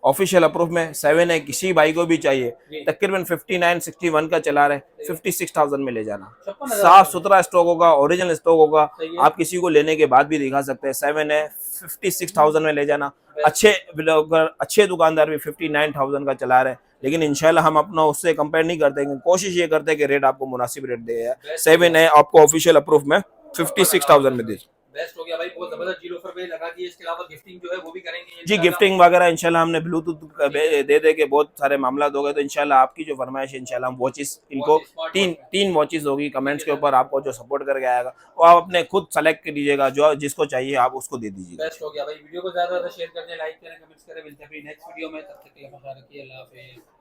ऑफिशियल अप्रूव में 7 है। किसी भाई को भी चाहिए, जी। तकरीबन 59-61 का चला रहे, 56,000 में ले जाना। 56,000 साफ सुथरा स्टॉक होगा, ओरिजिनल स्टॉक होगा, सही है। आप किसी को लेने के बाद भी दिखा सकते हैं। 7 है, 56,000 में ले जाना। अच्छे ब्लॉगर, अच्छे दुकानदार भी 59,000 का चला रहे हैं, लेकिन इंशाल्लाह हम अपना उससे कंपेयर नहीं करते, कोशिश ये करते हैं कि रेट आपको मुनासिब रेट दे। 7 है आपको ऑफिशियल अप्रूव में 56,000 में दे। बेस्ट हो गया भाई, बहुत जबरदस्त जीरो ऑफर पे लगा दिए। इसके अलावा गिफ्टिंग जो है वो भी करेंगे जी, इंशाल्लाह। गिफ्टिंग वगैरह इंशाल्लाह हमने ब्लूटूथ दे दे के बहुत सारे मामला हो गए, तो इंशाल्लाह आपकी जो फरमाइश है इंशाल्लाह हम वॉचेस इनको वॉच, स्मार्ट तीन वॉच में। तीन वॉचेस होगी कमेंट्स ठीक है के ऊपर, आपको जो सपोर्ट करके आएगा वो आप अपने खुद सेलेक्ट कर लीजिएगा, जो जिसको चाहिए आप उसको दे दीजिएगा। बेस्ट हो गया भाई। वीडियो को ज्यादा से ज्यादा शेयर करें, लाइक करें, कमेंट्स करें। मिलते हैं फिर नेक्स्ट वीडियो में, तब तक के लिए ख्याल रखिए। अल्लाह हाफिज़।